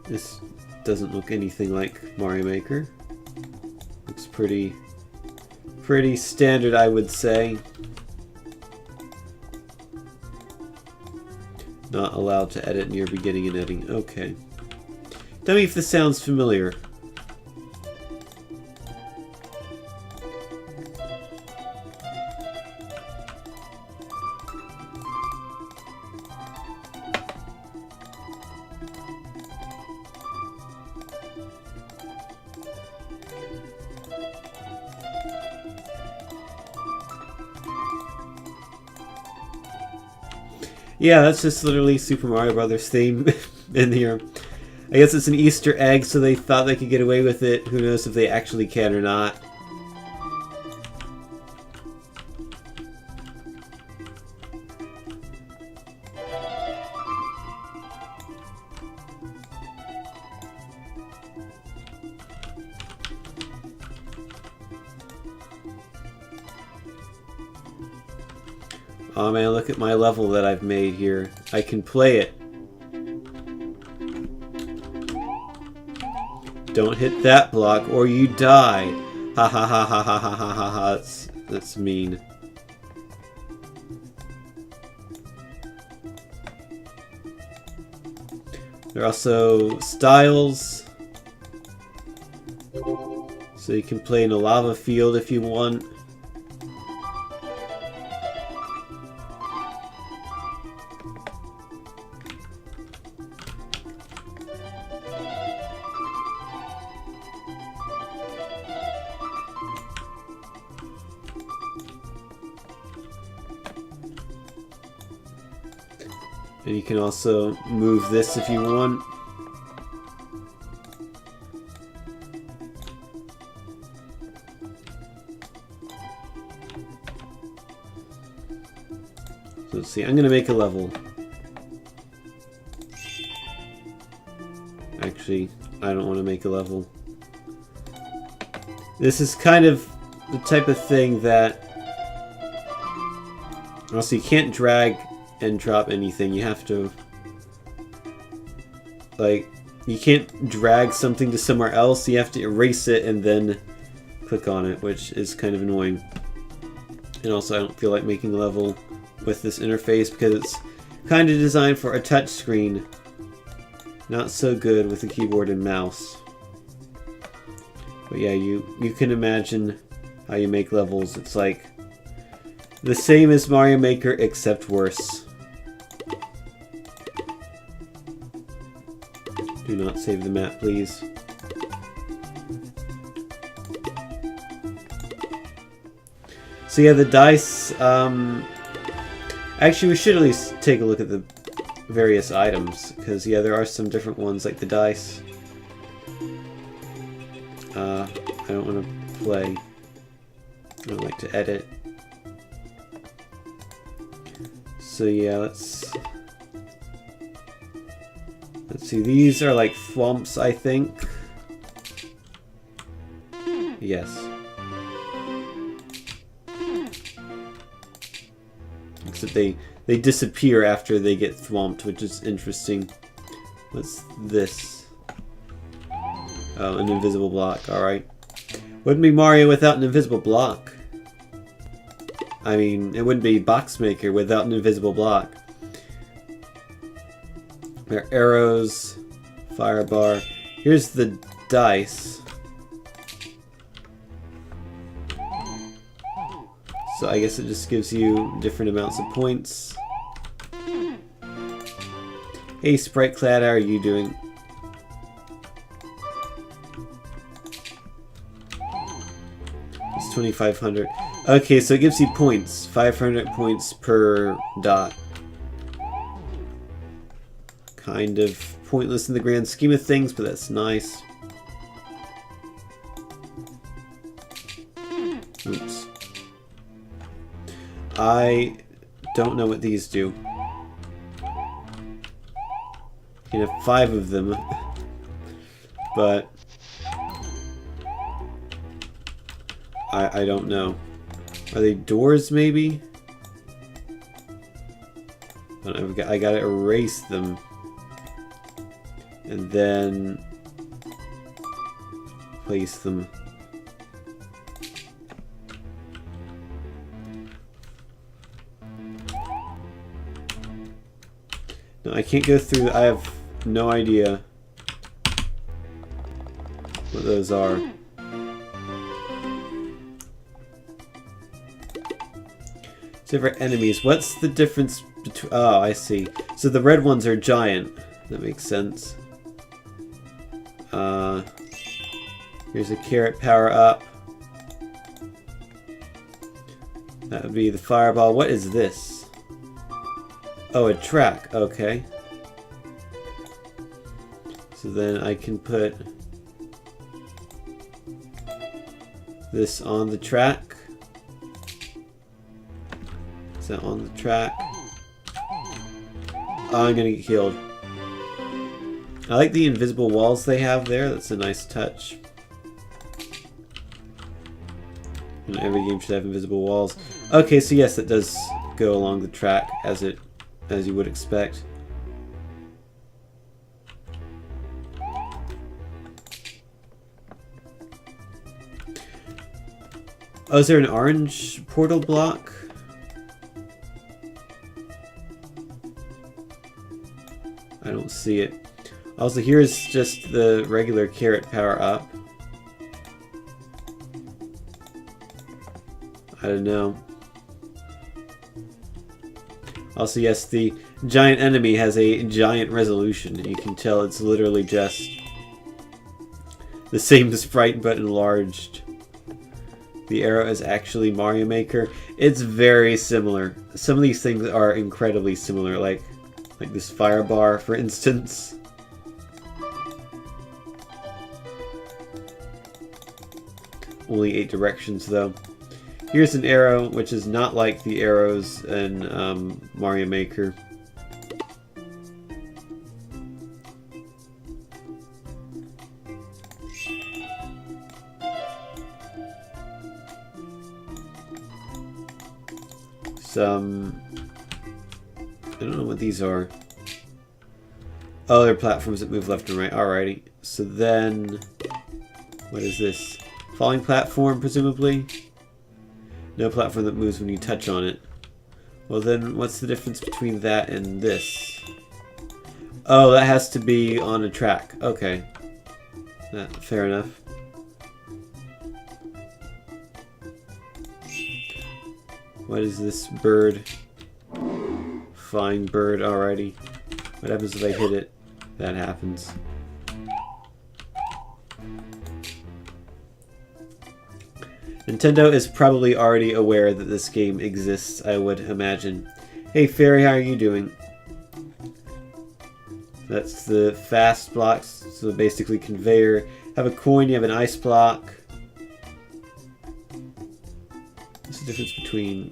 this doesn't look anything like Mario Maker. Looks pretty standard, I would say. Not allowed to edit near beginning and ending. Okay. Tell me if this sounds familiar. Yeah, that's just literally Super Mario Brothers theme in here. I guess it's an Easter egg, so they thought they could get away with it. Who knows if they actually can or not. Oh man, look at my level that I've made here. I can play it. Don't hit that block or you die. Ha ha ha ha ha ha ha ha ha. That's mean. There are also styles. So you can play in a lava field if you want. And you can also move this if you want. So let's see, I'm gonna make a level. Actually, I don't want to make a level. This is kind of the type of thing that... Also, you can't drag and drop anything. You have to... Like, you can't drag something to somewhere else. You have to erase it and then click on it, which is kind of annoying. And also, I don't feel like making a level with this interface because it's kind of designed for a touch screen. Not so good with a keyboard and mouse. But yeah, you can imagine how you make levels. It's like the same as Mario Maker, except worse. Do not save the map, please. So yeah, the dice, actually we should at least take a look at the various items, because yeah, there are some different ones, like the dice. I don't want to play. I don't like to edit. So yeah, let's see, these are like thwomps, I think. Yes. Except they disappear after they get thwomped, which is interesting. What's this? Oh, an invisible block, alright. Wouldn't be Mario without an invisible block. I mean, it wouldn't be Box Maker without an invisible block. There are arrows, fire bar. Here's the dice. So I guess it just gives you different amounts of points. Hey Sprite Clad, how are you doing? It's 2,500. Okay, so it gives you points. 500 points per dot. Kind of pointless in the grand scheme of things, but that's nice. Oops. I don't know what these do. You can have 5 of them, but I don't know. Are they doors, maybe? But I gotta erase them. And then place them. No, I can't go through. I have no idea what those are. Different enemies. What's the difference between... Oh, I see. So the red ones are giant. That makes sense. Here's a carrot power up. That would be the fireball. What is this? Oh, a track. Okay. So then I can put this on the track. Is that on the track? Oh, I'm gonna get killed. I like the invisible walls they have there. That's a nice touch. And every game should have invisible walls. Okay, so yes, it does go along the track as you would expect. Oh, is there an orange portal block? I don't see it. Also, here's just the regular carrot power up. I don't know. Also, yes, the giant enemy has a giant resolution. You can tell it's literally just the same sprite but enlarged. The arrow is actually Mario Maker. It's very similar. Some of these things are incredibly similar, like this fire bar, for instance. Only 8 directions, though. Here's an arrow, which is not like the arrows in Mario Maker. Some... I don't know what these are. Oh, they're platforms that move left and right. Alrighty. So then... What is this? Falling platform, presumably? No platform that moves when you touch on it. Well then, what's the difference between that and this? Oh, that has to be on a track. Okay. Fair enough. What is this bird? Flying bird, alrighty. What happens if I hit it? That happens. Nintendo is probably already aware that this game exists, I would imagine. Hey Fairy, how are you doing? That's the fast blocks, so basically conveyor. Have a coin, you have an ice block. What's the difference between...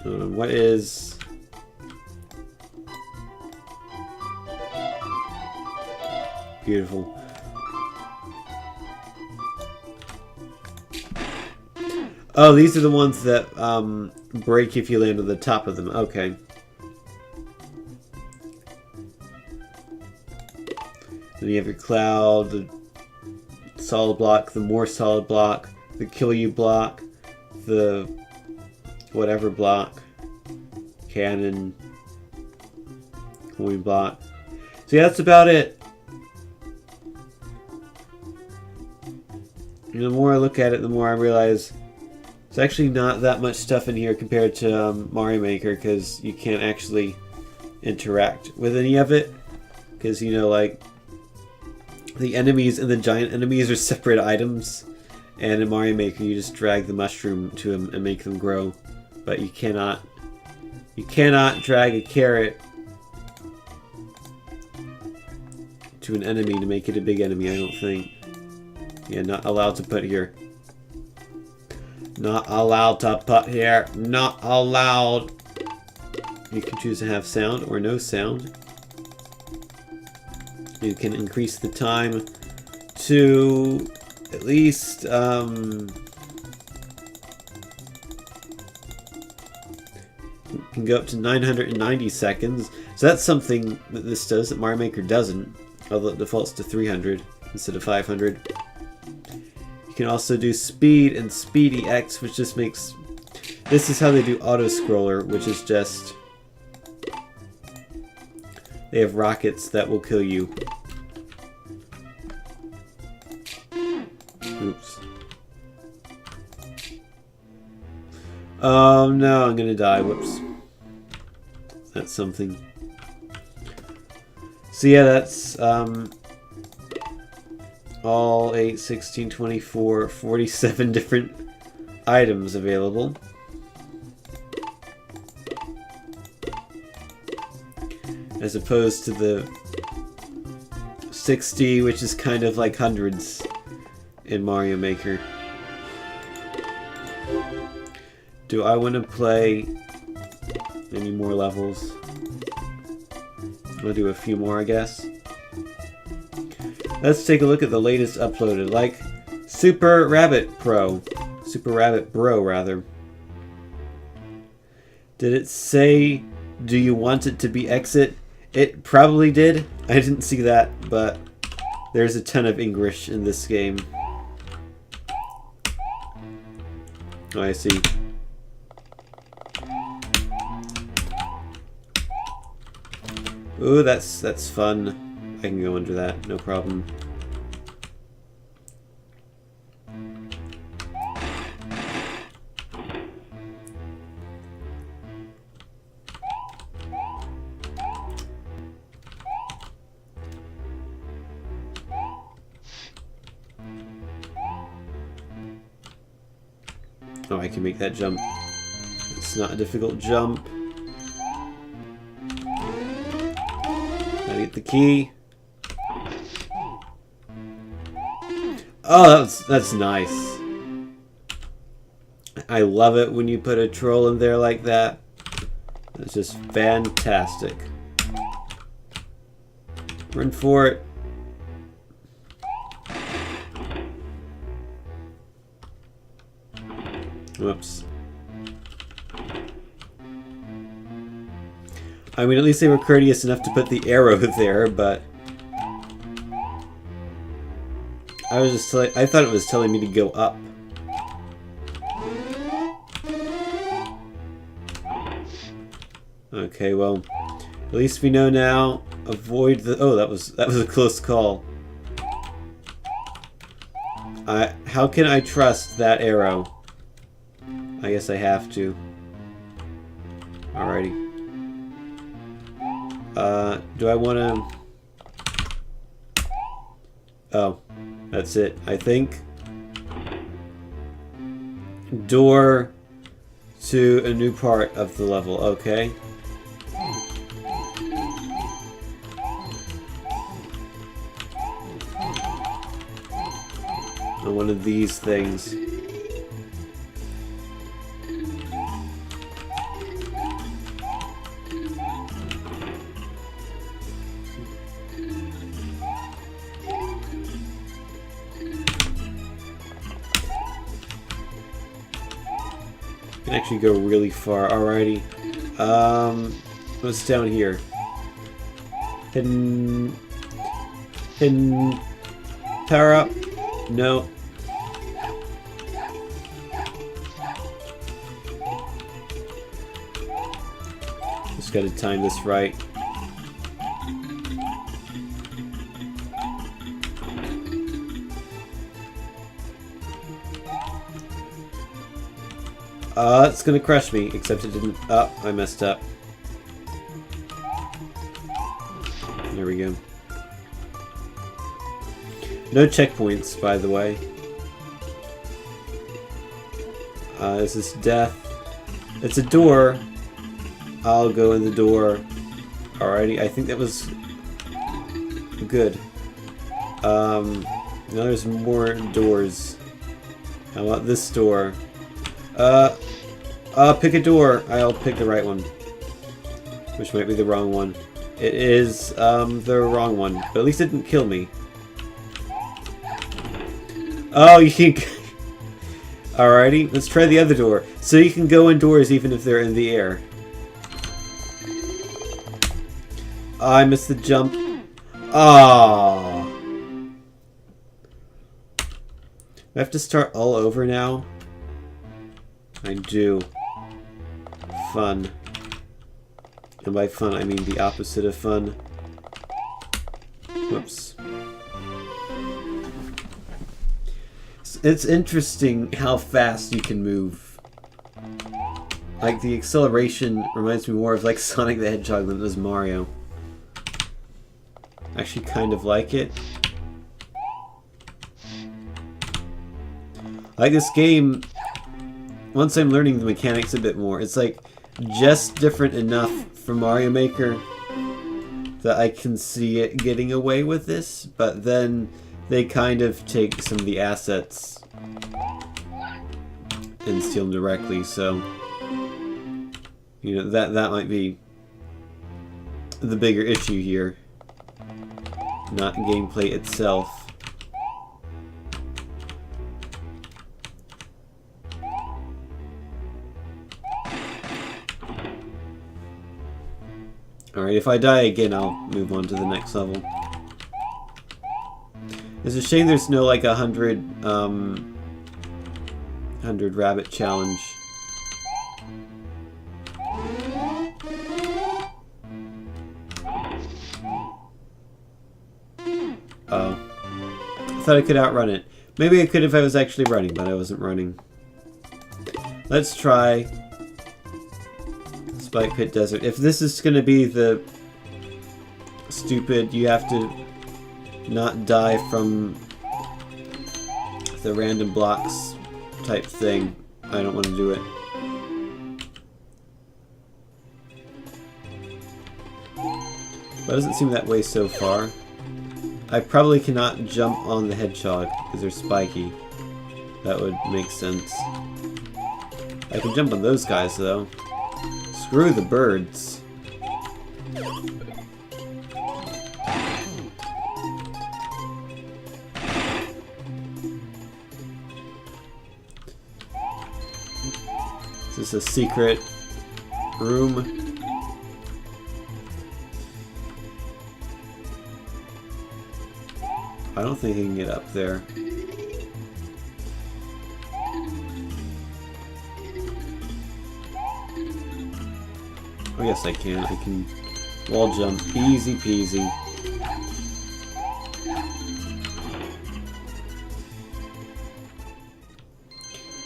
what is... Beautiful. Oh, these are the ones that break if you land on the top of them. Okay. Then you have your cloud, the solid block, the more solid block, the kill you block, the whatever block, cannon, coin block. So yeah, that's about it. And the more I look at it, the more I realize there's actually not that much stuff in here compared to Mario Maker, because you can't actually interact with any of it. Because, you know, like, the enemies and the giant enemies are separate items. And in Mario Maker, you just drag the mushroom to them and make them grow. But you cannot drag a carrot to an enemy to make it a big enemy, I don't think. Yeah, not allowed to put here. Not allowed to put here. Not allowed. You can choose to have sound or no sound. You can increase the time to at least can go up to 990 seconds. So that's something that this does that Mario Maker doesn't, although it defaults to 300 instead of 500. You can also do speed and speedy X, which just makes... This is how they do auto-scroller, which is just... They have rockets that will kill you. Oops. Oh no, I'm gonna die. Whoops. That's something. So yeah, that's... all 8, 16, 24, 47 different items available. As opposed to the 60, which is kind of like hundreds in Mario Maker. Do I want to play any more levels? I'll do a few more, I guess. Let's take a look at the latest uploaded, like Super Rabbit Bro, rather. Did it say, do you want it to be exit? It probably did. I didn't see that, but there's a ton of English in this game. Oh, I see. Ooh, that's fun. I can go under that, no problem. Oh, I can make that jump. It's not a difficult jump. Gotta get the key. Oh, that's nice. I love it when you put a troll in there like that. It's just fantastic. Run for it. Whoops. I mean, at least they were courteous enough to put the arrow there, but I thought it was telling me to go up. Okay, well, at least we know now. Avoid the. Oh, that was a close call. How can I trust that arrow? I guess I have to. Alrighty. Do I want to... Oh, that's it, I think. Door to a new part of the level, okay. On one of these things. Can actually go really far. Alrighty. What's down here? Hidden power up? No. Just gotta time this right. It's gonna crush me, except it didn't. Oh, I messed up. There we go. No checkpoints, by the way. This is death. It's a door. I'll go in the door. Alrighty, I think that was good. Now there's more doors. How about this door? Pick a door. I'll pick the right one. Which might be the wrong one. It is, the wrong one. But at least it didn't kill me. Oh, you can... Alrighty, let's try the other door. So you can go indoors even if they're in the air. Oh, I missed the jump. Ah. I have to start all over now. I do. Fun. And by fun, I mean the opposite of fun. Whoops. It's interesting how fast you can move. Like, the acceleration reminds me more of like Sonic the Hedgehog than it does Mario. Actually kind of like it. Like this game, once I'm learning the mechanics a bit more, it's like just different enough from Mario Maker that I can see it getting away with this, but then they kind of take some of the assets and steal them directly, so you know, that might be the bigger issue here, not gameplay itself. Alright, if I die again, I'll move on to the next level. It's a shame there's no, like, 100 rabbit challenge. Oh. I thought I could outrun it. Maybe I could if I was actually running, but I wasn't running. Let's try Spike Pit Desert. If this is going to be the stupid, you have to not die from the random blocks type thing, I don't want to do it. But it doesn't seem that way so far. I probably cannot jump on the hedgehog because they're spiky. That would make sense. I can jump on those guys though. Screw the birds. Is this a secret room? I don't think I can get up there. Oh yes I can. I can wall jump. Easy peasy.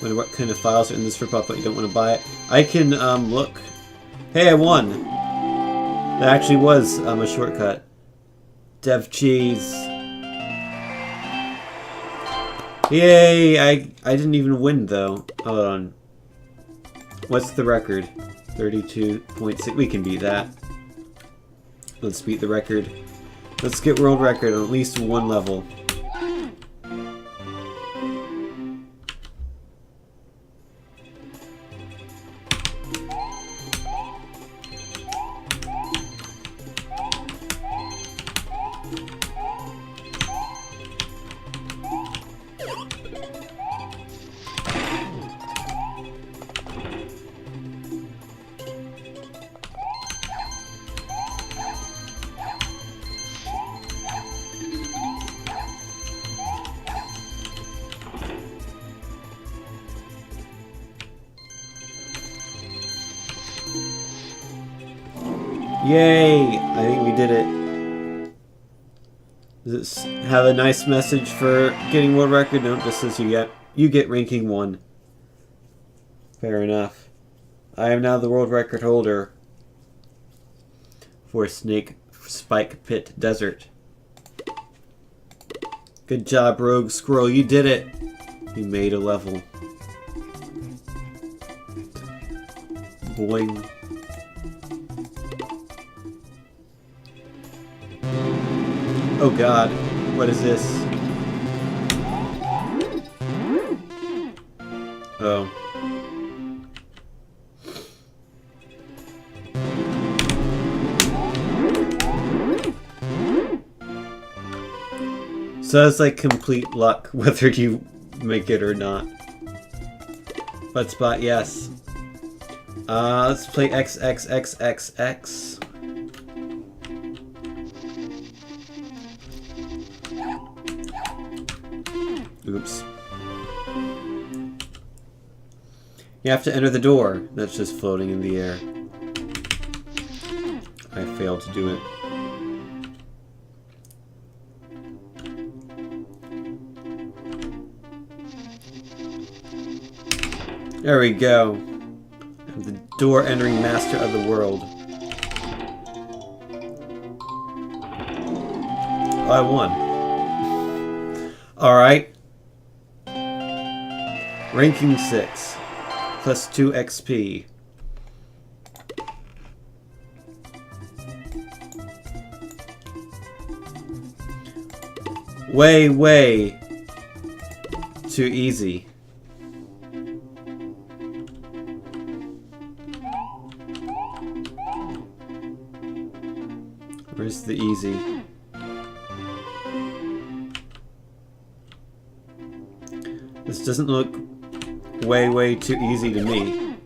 Wonder what kind of files are in this rip-off, but you don't want to buy it. I can look. Hey, I won! That actually was a shortcut. Dev cheese. Yay! I didn't even win though. Hold on. What's the record? 32.6. We can beat that. Let's beat the record. Let's get world record on at least one level. Yay! I think we did it. Does it have a nice message for getting world record? No, it just says you get ranking 1. Fair enough. I am now the world record holder for Snake Spike Pit Desert. Good job, Rogue Squirrel. You did it. You made a level. Boing. Oh god, what is this? Oh. So it's like complete luck whether you make it or not. But spot, yes. Let's play XXXXX. Oops. You have to enter the door. That's just floating in the air. I failed to do it. There we go. I'm the door entering master of the world. Oh, I won. Alright. Ranking 6. Plus 2 XP. Way too easy. Where's the easy? This doesn't look way too easy to me.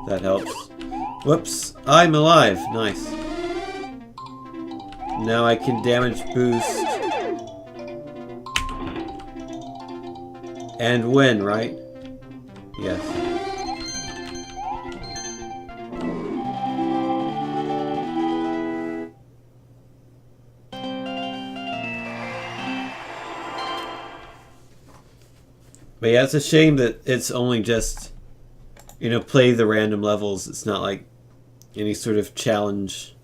That helps. Whoops. I'm alive. Nice. Now I can damage boost. And win, right? Yes. But yeah, it's a shame that it's only just, you know, play the random levels. It's not like any sort of challenge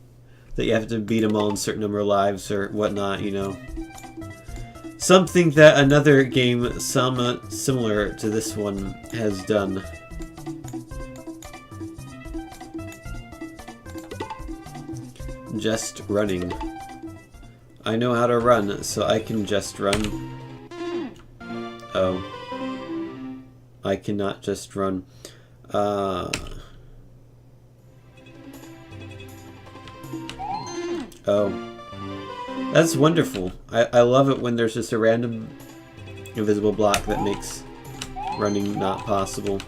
that you have to beat them all in a certain number of lives or whatnot, you know. Something that another game somewhat similar to this one has done. Just running. I know how to run, so I can just run. Oh. I cannot just run. Oh. That's wonderful. I love it when there's just a random invisible block that makes running not possible.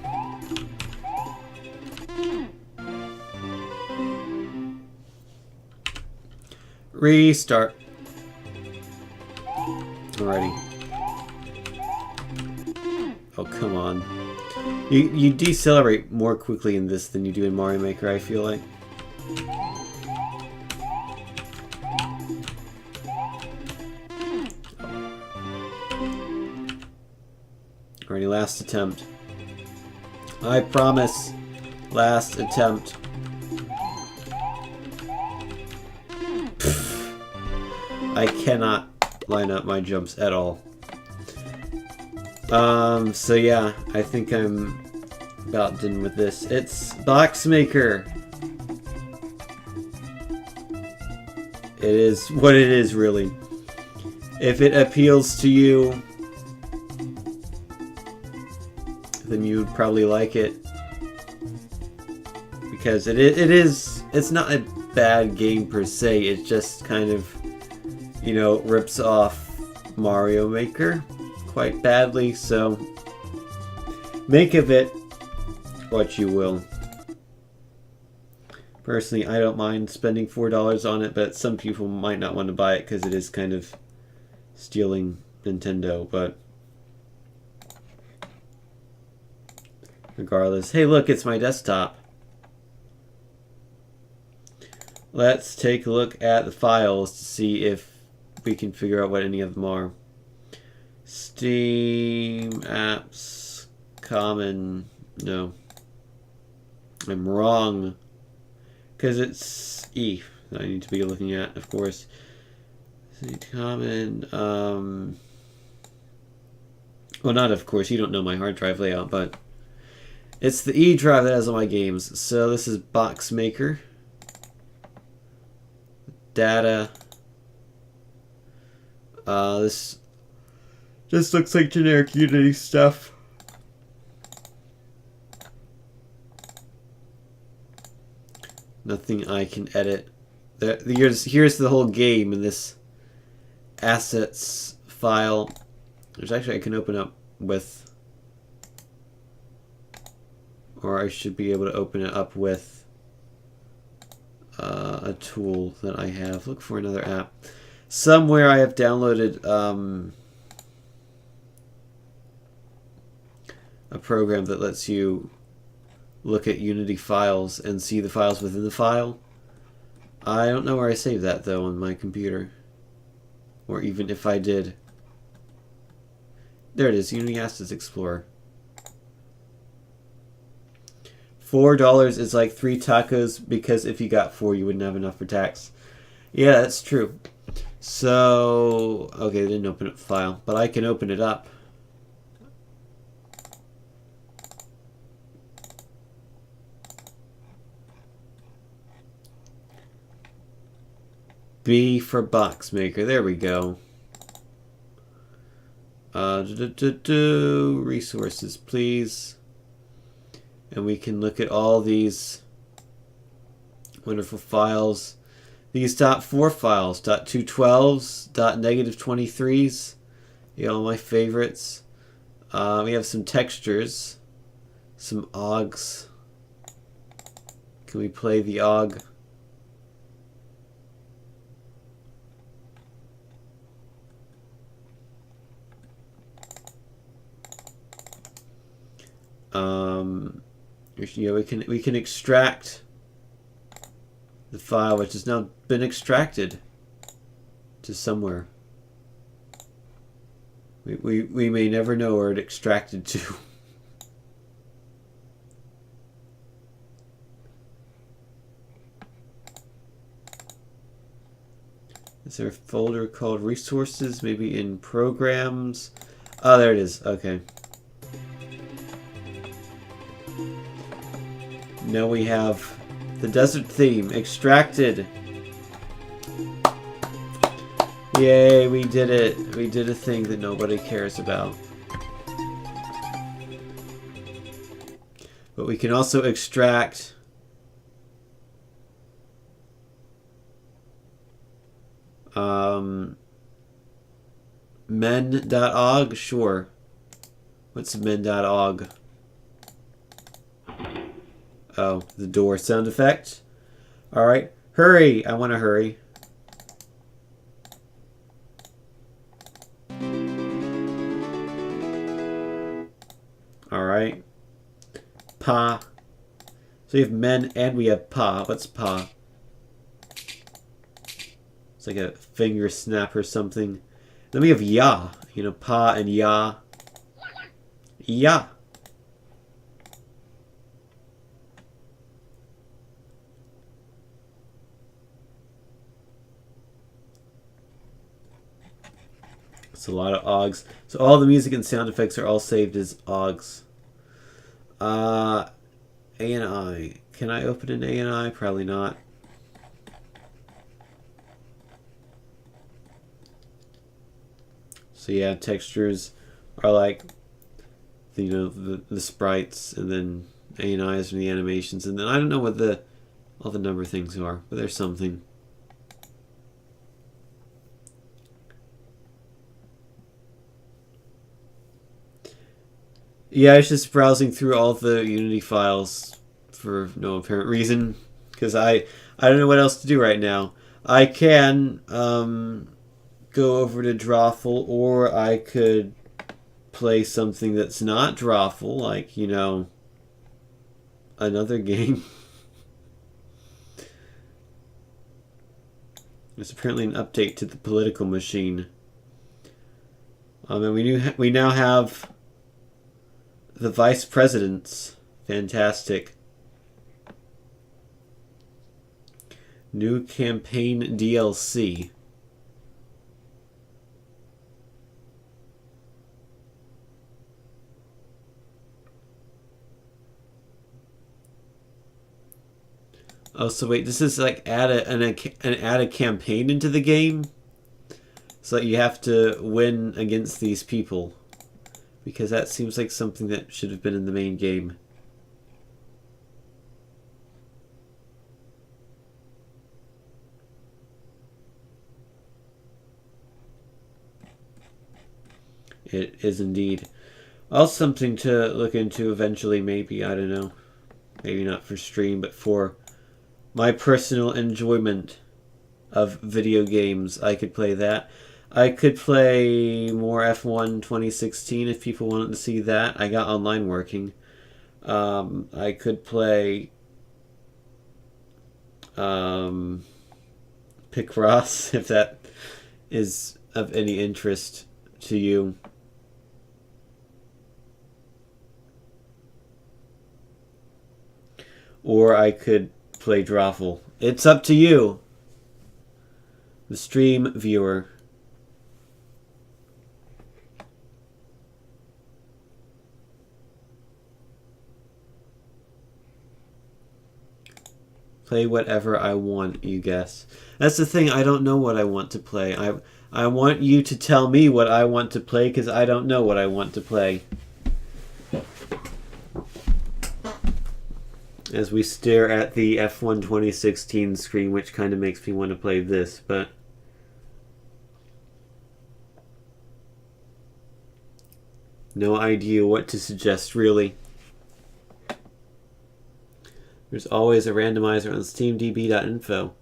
Restart. Alrighty. Oh, come on. You decelerate more quickly in this than you do in Mario Maker, I feel like. Alrighty, last attempt. I promise. Last attempt. I cannot line up my jumps at all. So yeah, I think I'm about done with this. It's Boxmaker. It is what it is, really. If it appeals to you, then you would probably like it. Because it's not a bad game per se, it just kind of, you know, rips off Mario Maker quite badly, so make of it what you will. Personally, I don't mind spending $4 on it, but some people might not want to buy it because it is kind of stealing Nintendo, but regardless. Hey, look, it's my desktop. Let's take a look at the files to see if we can figure out what any of them are. Steam apps, common, no. I'm wrong. Because it's E that I need to be looking at, of course. Common, well, not of course, you don't know my hard drive layout, but it's the E drive that has all my games. So this is Boxmaker. Data. This just looks like generic Unity stuff. Nothing I can edit. Here's the whole game in this assets file. Which actually I can open up with, or I should be able to open it up with a tool that I have. Look for another app. Somewhere I have downloaded a program that lets you look at Unity files and see the files within the file. I don't know where I saved that though on my computer, or even if I did. There it is, Unity Assets Explorer. $4 is like 3 tacos, because if you got 4 you wouldn't have enough for tax. Yeah, that's true. So, okay, I didn't open up the file, but I can open it up. B for Boxmaker, there we go. Resources, please. And we can look at all these wonderful files. These top 4 files, .212s, .-23s, you know, all my favorites. We have some textures, some OGs. Can we play the OG? Yeah, we can extract the file, which has now been extracted to somewhere. We may never know where it extracted to. Is there a folder called resources? Maybe in programs? Oh, there it is. Okay. Now we have the desert theme extracted. Yay, we did it. We did a thing that nobody cares about. But we can also extract men.og? Sure. What's men.og? Oh, the door sound effect. Alright. Hurry! I want to hurry. Alright. Pa. So we have men and we have pa. What's pa? It's like a finger snap or something. Then we have ya. You know, pa and ya. Ya. It's a lot of OGs. So all the music and sound effects are all saved as OGs. A&I. Can I open an A&I? Probably not. So yeah, textures are like, you know, the sprites, and then A&Is are the animations, and then I don't know what all the number things are, but there's something. Yeah, I was just browsing through all the Unity files for no apparent reason, because I don't know what else to do right now. I can go over to Drawful, or I could play something that's not Drawful, like, you know, another game. There's apparently an update to the political machine. And we now have the vice presidents. Fantastic. New campaign DLC. Oh, so wait, this is like add a campaign into the game? So you have to win against these people. Because that seems like something that should have been in the main game. It is indeed. Also something to look into eventually, maybe. I don't know. Maybe not for stream, but for my personal enjoyment of video games. I could play that. I could play more F1 2016 if people wanted to see that. I got online working. I could play Picross if that is of any interest to you. Or I could play Drawful. It's up to you, the stream viewer. Play whatever I want, you guess. That's the thing, I don't know what I want to play. I want you to tell me what I want to play, because I don't know what I want to play. As we stare at the F1 2016 screen, which kind of makes me want to play this, but no idea what to suggest, really. There's always a randomizer on steamdb.info.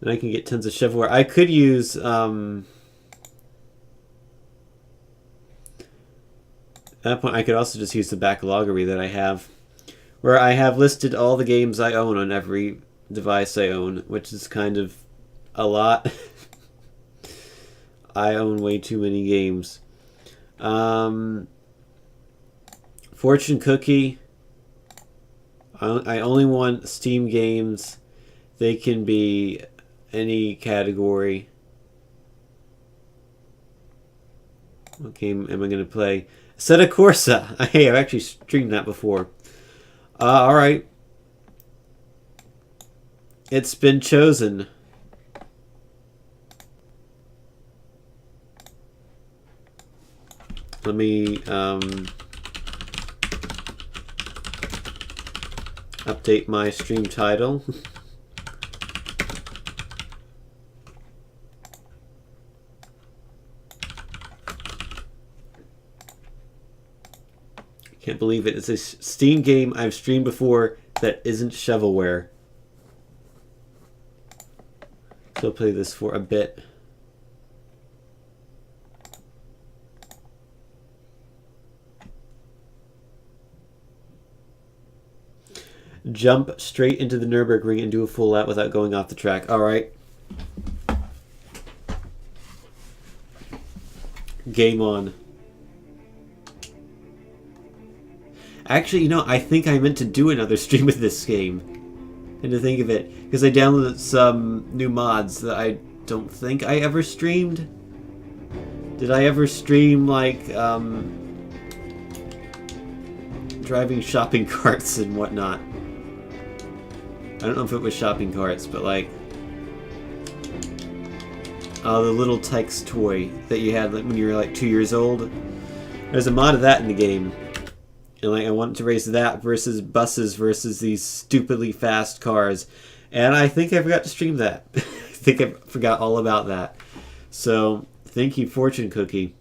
And I can get tons of shovelware. I could use... at that point, I could also just use the backloggery that I have, where I have listed all the games I own on every device I own, which is kind of a lot. I own way too many games. Fortune cookie. I only want Steam games. They can be any category. What game am I going to play? Assetto Corsa. Hey, I've actually streamed that before. Alright. It's been chosen. Let me update my stream title. Can't believe it. It's a Steam game I've streamed before that isn't shovelware. So I'll play this for a bit. Jump straight into the Nürburgring and do a full lap without going off the track. All right. Game on. Actually, you know, I think I meant to do another stream with this game. And to think of it, because I downloaded some new mods that I don't think I ever streamed. Did I ever stream, like, driving shopping carts and whatnot? I don't know if it was shopping carts, but like the little Tykes toy that you had when you were like 2 years old. There's a mod of that in the game, and like I wanted to race that versus buses versus these stupidly fast cars, and I think I forgot to stream that. I think I forgot all about that. So thank you, Fortune Cookie.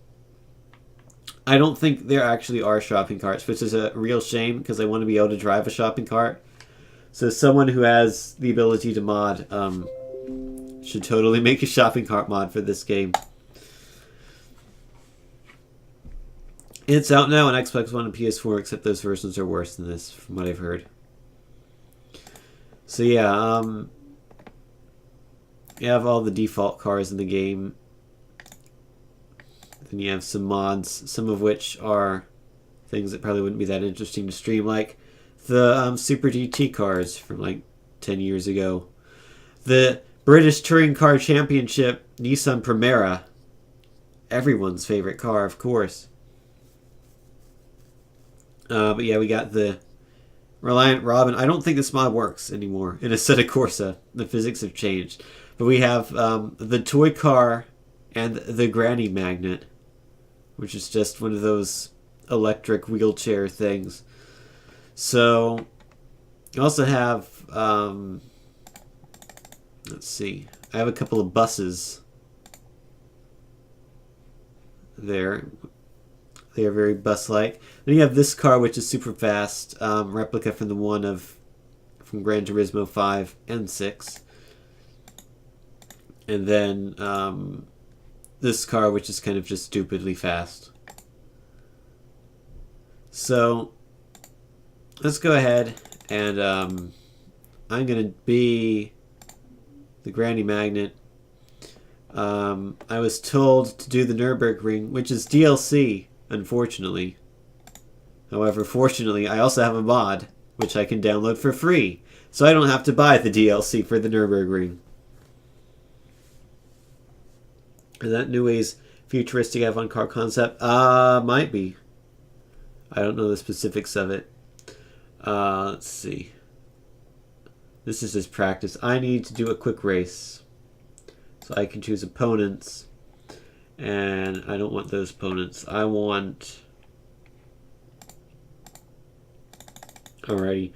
I don't think there actually are shopping carts, which is a real shame because I want to be able to drive a shopping cart. So someone who has the ability to mod should totally make a shopping cart mod for this game. It's out now on Xbox One and PS4, except those versions are worse than this, from what I've heard. So yeah, you have all the default cars in the game. Then you have some mods, some of which are things that probably wouldn't be that interesting to stream, like the Super GT cars from like 10 years ago. The British Touring Car Championship Nissan Primera. Everyone's favorite car, of course. But yeah, we got the Reliant Robin. I don't think this mod works anymore in Assetto Corsa. The physics have changed. But we have the toy car and the Granny Magnet, which is just one of those electric wheelchair things. So, you also have, let's see, I have a couple of buses there. They are very bus-like. Then you have this car, which is super fast, replica from the one from Gran Turismo 5 and 6. And then this car, which is kind of just stupidly fast. So let's go ahead and I'm going to be the Granny Magnet. I was told to do the Nürburgring, which is DLC, unfortunately. However, fortunately, I also have a mod, which I can download for free. So I don't have to buy the DLC for the Nürburgring. Is that New Way's futuristic F1 car concept? Might be. I don't know the specifics of it. Let's see. This is just practice. I need to do a quick race. So I can choose opponents. And I don't want those opponents. I want... Alrighty.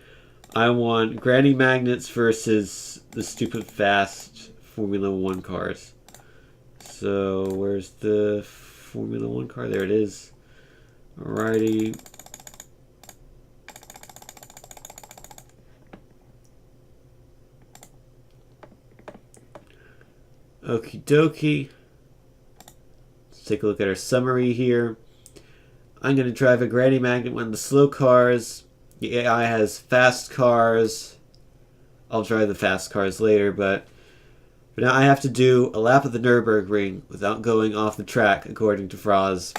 I want Granny Magnets versus the stupid fast Formula 1 cars. So where's the Formula 1 car? There it is. Alrighty. Okie dokie. Let's take a look at our summary here. I'm going to drive a Granny Magnet, one of the slow cars. The AI has fast cars. I'll drive the fast cars later, but for now I have to do a lap of the Nürburgring without going off the track, according to Froz.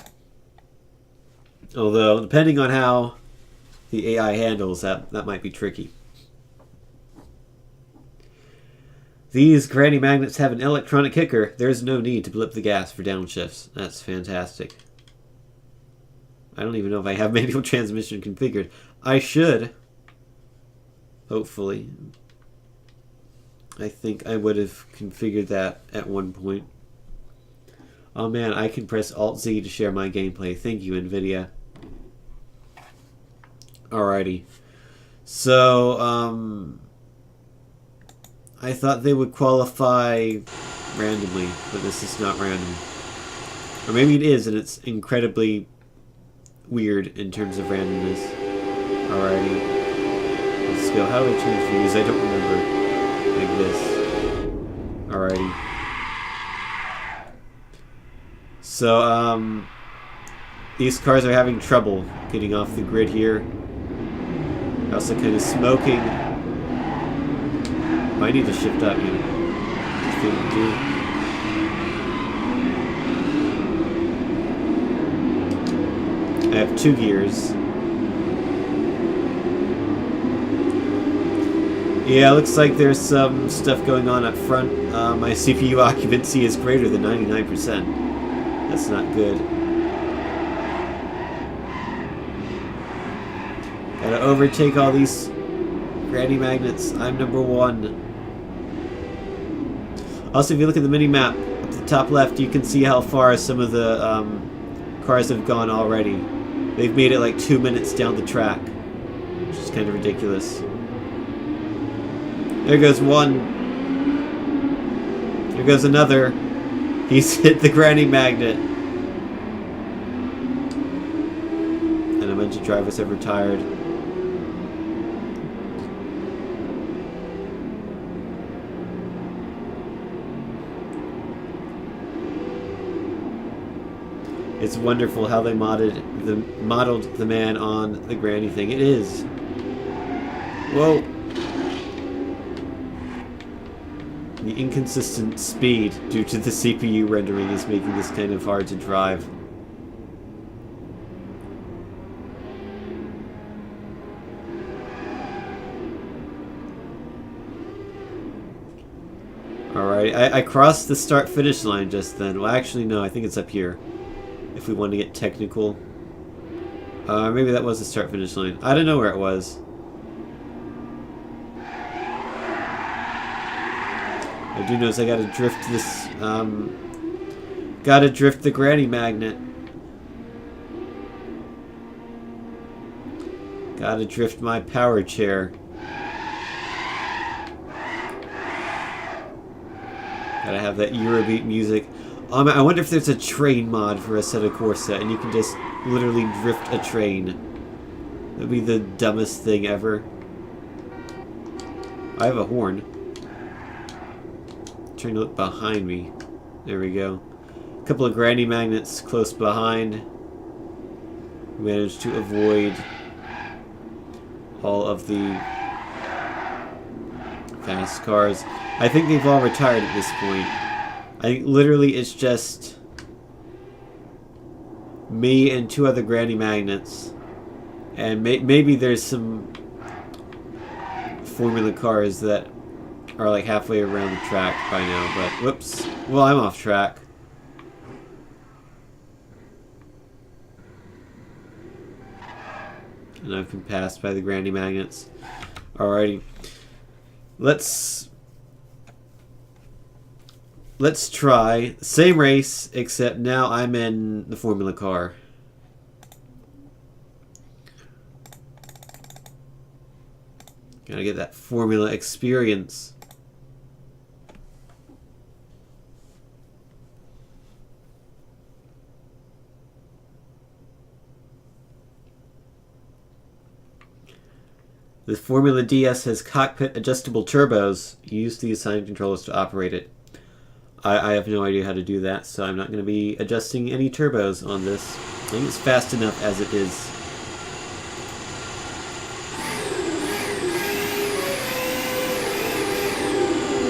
Although, depending on how the AI handles that might be tricky. These Granny Magnets have an electronic kicker. There's no need to blip the gas for downshifts. That's fantastic. I don't even know if I have manual transmission configured. I should. Hopefully. I think I would have configured that at one point. Oh man, I can press Alt-Z to share my gameplay. Thank you, NVIDIA. Alrighty. So, I thought they would qualify randomly, but this is not random. Or maybe it is, and it's incredibly weird in terms of randomness. Alrighty. Let's go. How do I change views? I don't remember. Like this. Alrighty. So, these cars are having trouble getting off the grid here. They're also kind of smoking. I need to shift up, you know. I have 2 gears. Yeah, looks like there's some stuff going on up front. My CPU occupancy is greater than 99%. That's not good. Gotta overtake all these Granny Magnets. I'm number 1. Also, if you look at the mini-map, up at the top left, you can see how far some of the cars have gone already. They've made it like 2 minutes down the track, which is kind of ridiculous. There goes one. There goes another. He's hit the Granny Magnet. And a bunch of drivers have retired. It's wonderful how they modeled the man on the Granny thing. It is. Whoa. The inconsistent speed due to the CPU rendering is making this kind of hard to drive. Alright, I crossed the start-finish line just then. Well, actually, no, I think it's up here. If we want to get technical. Maybe that was the start-finish line. I don't know where it was. I do notice I gotta drift this, gotta drift the Granny Magnet. Gotta drift my power chair. Gotta have that Eurobeat music. I wonder if there's a train mod for Assetto Corsa, and you can just literally drift a train. That'd be the dumbest thing ever. I have a horn. Trying to look behind me. There we go. A couple of Granny Magnets close behind. Managed to avoid all of the fast cars. I think they've all retired at this point. I think literally it's just me and 2 other Granny Magnets. And maybe there's some Formula cars that are like halfway around the track by now, but whoops. Well, I'm off track. And I've been passed by the Granny Magnets. Alrighty. Let's try the same race, except now I'm in the Formula car. Gotta get that Formula experience. The Formula DS has cockpit adjustable turbos. Use the assigned controllers to operate it. I have no idea how to do that, so I'm not going to be adjusting any turbos on this. I think it's fast enough as it is.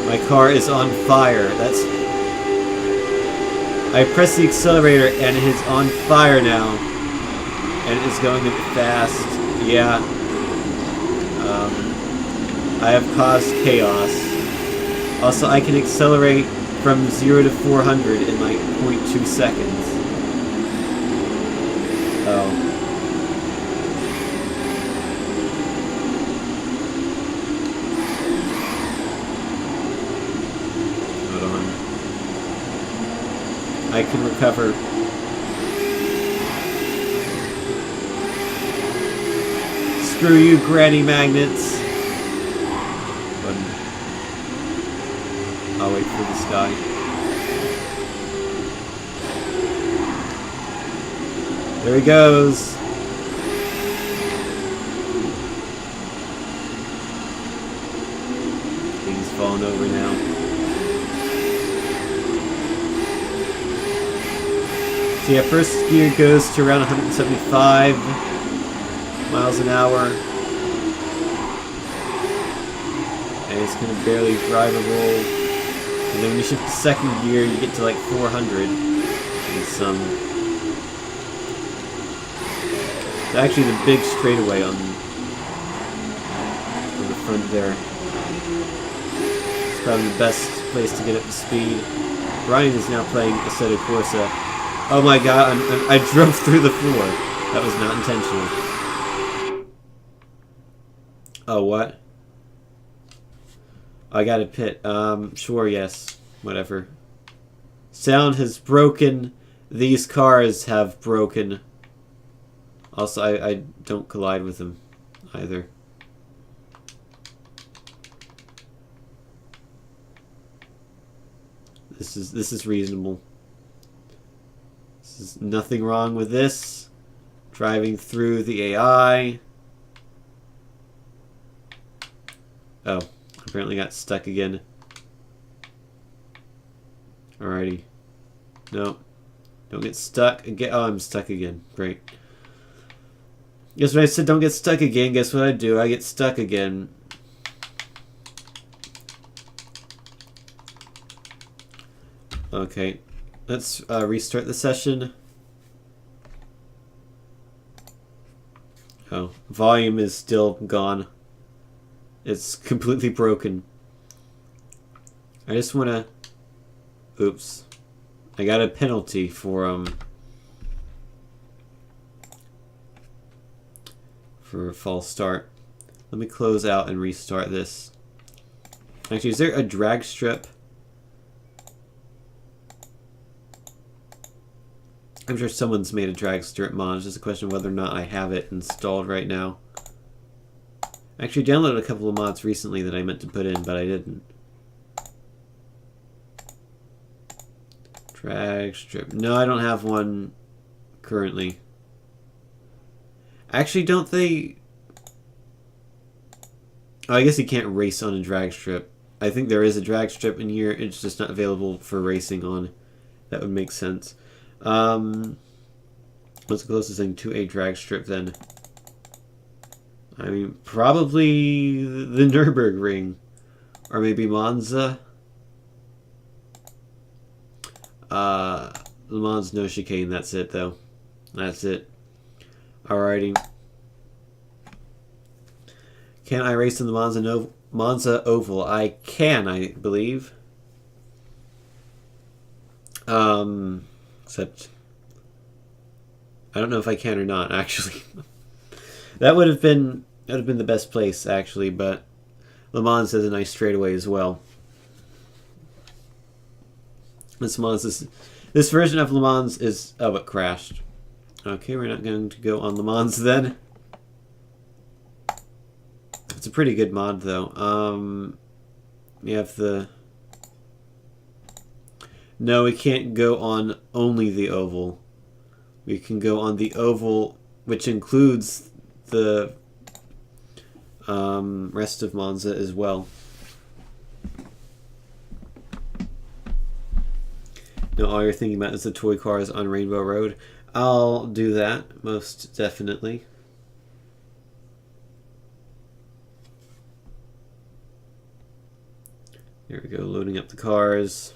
My car is on fire. That's... I pressed the accelerator and it is on fire now. And it is going a bit fast. Yeah. I have caused chaos. Also, I can accelerate from 0 to 400 in like 0.2 seconds. Oh. Hold on. I can recover. Screw you, granny magnets. I'll wait for this guy. There he goes. He's falling over now. So yeah, first gear goes to around 175 miles an hour. And it's kind of barely drivable. And then when you shift to second gear, you get to like 400 and some. It's actually the big straightaway on the front there. It's probably the best place to get up to speed. Brian is now playing Assetto Corsa. Oh my god, I drove through the floor. That was not intentional. Oh, what? I got a pit. Sure, yes. Whatever. Sound has broken. These cars have broken. Also, I don't collide with them either. This is reasonable. There's nothing wrong with this. Driving through the AI. Oh. Apparently got stuck again. Alrighty. No. Don't get stuck again. Oh, I'm stuck again. Great. Guess when I said don't get stuck again, guess what I do? I get stuck again. Okay. Let's restart the session. Oh. Volume is still gone. It's completely broken. I just want to... Oops. I got a penalty for a false start. Let me close out and restart this. Actually, is there a drag strip? I'm sure someone's made a drag strip mod. It's just a question of whether or not I have it installed right now. I actually downloaded a couple of mods recently that I meant to put in, but I didn't. Drag strip. No, I don't have one currently. Actually, don't they... Oh, I guess you can't race on a drag strip. I think there is a drag strip in here. It's just not available for racing on. That would make sense. What's the closest thing to a drag strip then? I mean, probably the Nürburgring. Or maybe Monza. Le Mans no chicane, that's it though. That's it. Alrighty. Can I race in the Monza Oval? I can, I believe. Except I don't know if I can or not, actually. That would have been the best place, actually, but Le Mans has a nice straightaway as well. This version of Le Mans is... Oh, it crashed. Okay, we're not going to go on Le Mans then. It's a pretty good mod, though. You have the... No, we can't go on only the oval. We can go on the oval, which includes the rest of Monza as well. know, all you're thinking about is the toy cars on Rainbow Road. I'll do that, most definitely. There we go, loading up the cars.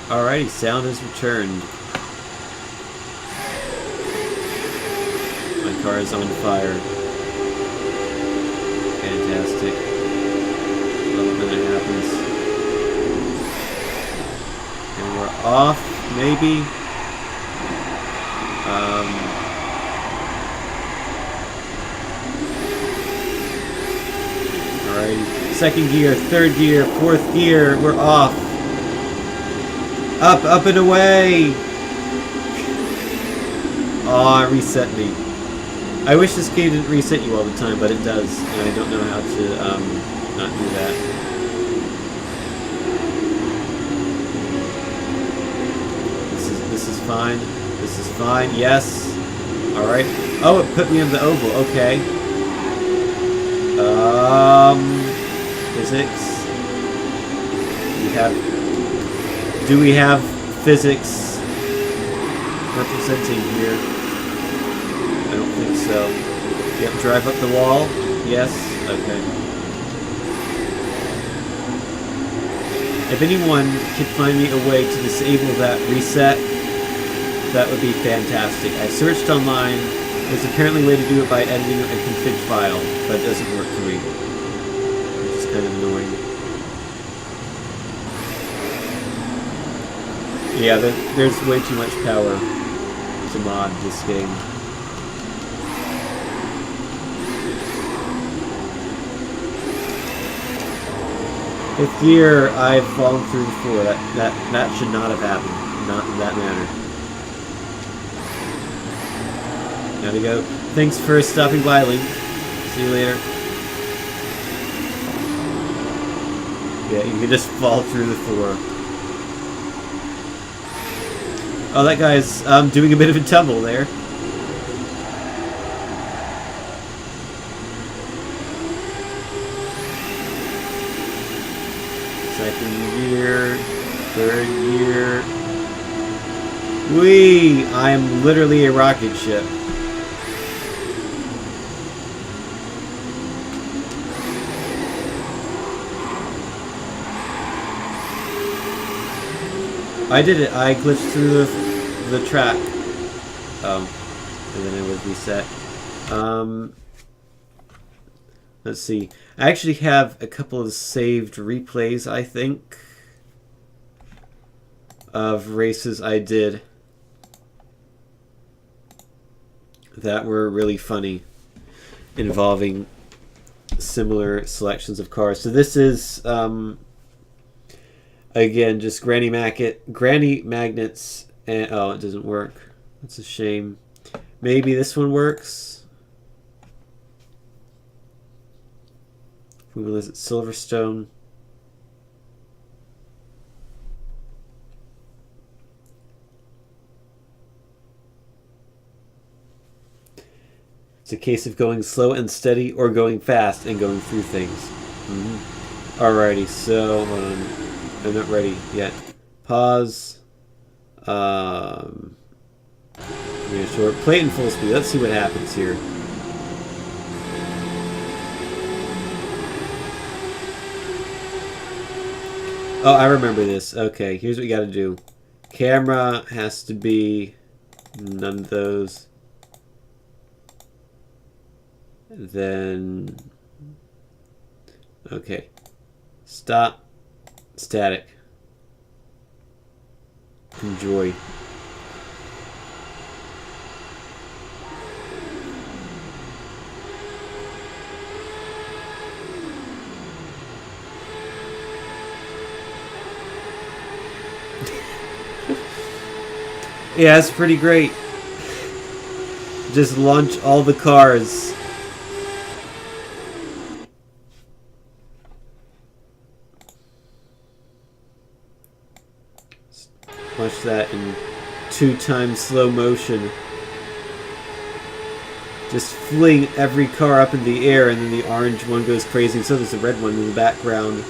Alrighty, sound has returned. My car is on fire. Fantastic. Love it when that happens. And we're off, maybe. Alright, second gear, third gear, fourth gear, we're off. Up, up and away! Aw, reset me. I wish this game didn't reset you all the time, but it does, and I don't know how to not do that. This is fine. This is fine. Yes. All right. Oh, it put me in the oval. Okay. Physics. Do we have physics representing here? I don't think so. Yep, drive up the wall. Yes. Okay. If anyone could find me a way to disable that reset, that would be fantastic. I searched online. There's apparently a way to do it by editing a config file, but it doesn't work for me. Which is kind of annoying. Yeah, there's way too much power to mod this game. Fifth gear, I've fallen through the floor. That should not have happened. Not in that manner. There we go. Thanks for stopping by, Link. See you later. Yeah, you can just fall through the floor. Oh, that guy's doing a bit of a tumble there. Second gear, third gear. Whee! I'm literally a rocket ship. I did it. I glitched through the track. And then it was reset. Let's see. I actually have a couple of saved replays, I think, of races I did that were really funny, involving similar selections of cars. So this is, again, just granny magnets, and oh, it doesn't work. That's a shame. Maybe this one works. We will visit Silverstone. It's a case of going slow and steady, or going fast and going through things. Alrighty, so hold on. I'm not ready yet. Pause. Yeah, sure. Play it in full speed. Let's see what happens here. Oh, I remember this. Okay, here's what you gotta do. Camera has to be none of those. Then, okay. Stop. Static. Enjoy. Yeah, it's pretty great. Just launch all the cars. Watch that in 2x slow motion. Just fling every car up in the air, and then the orange one goes crazy, and so there's a red one in the background.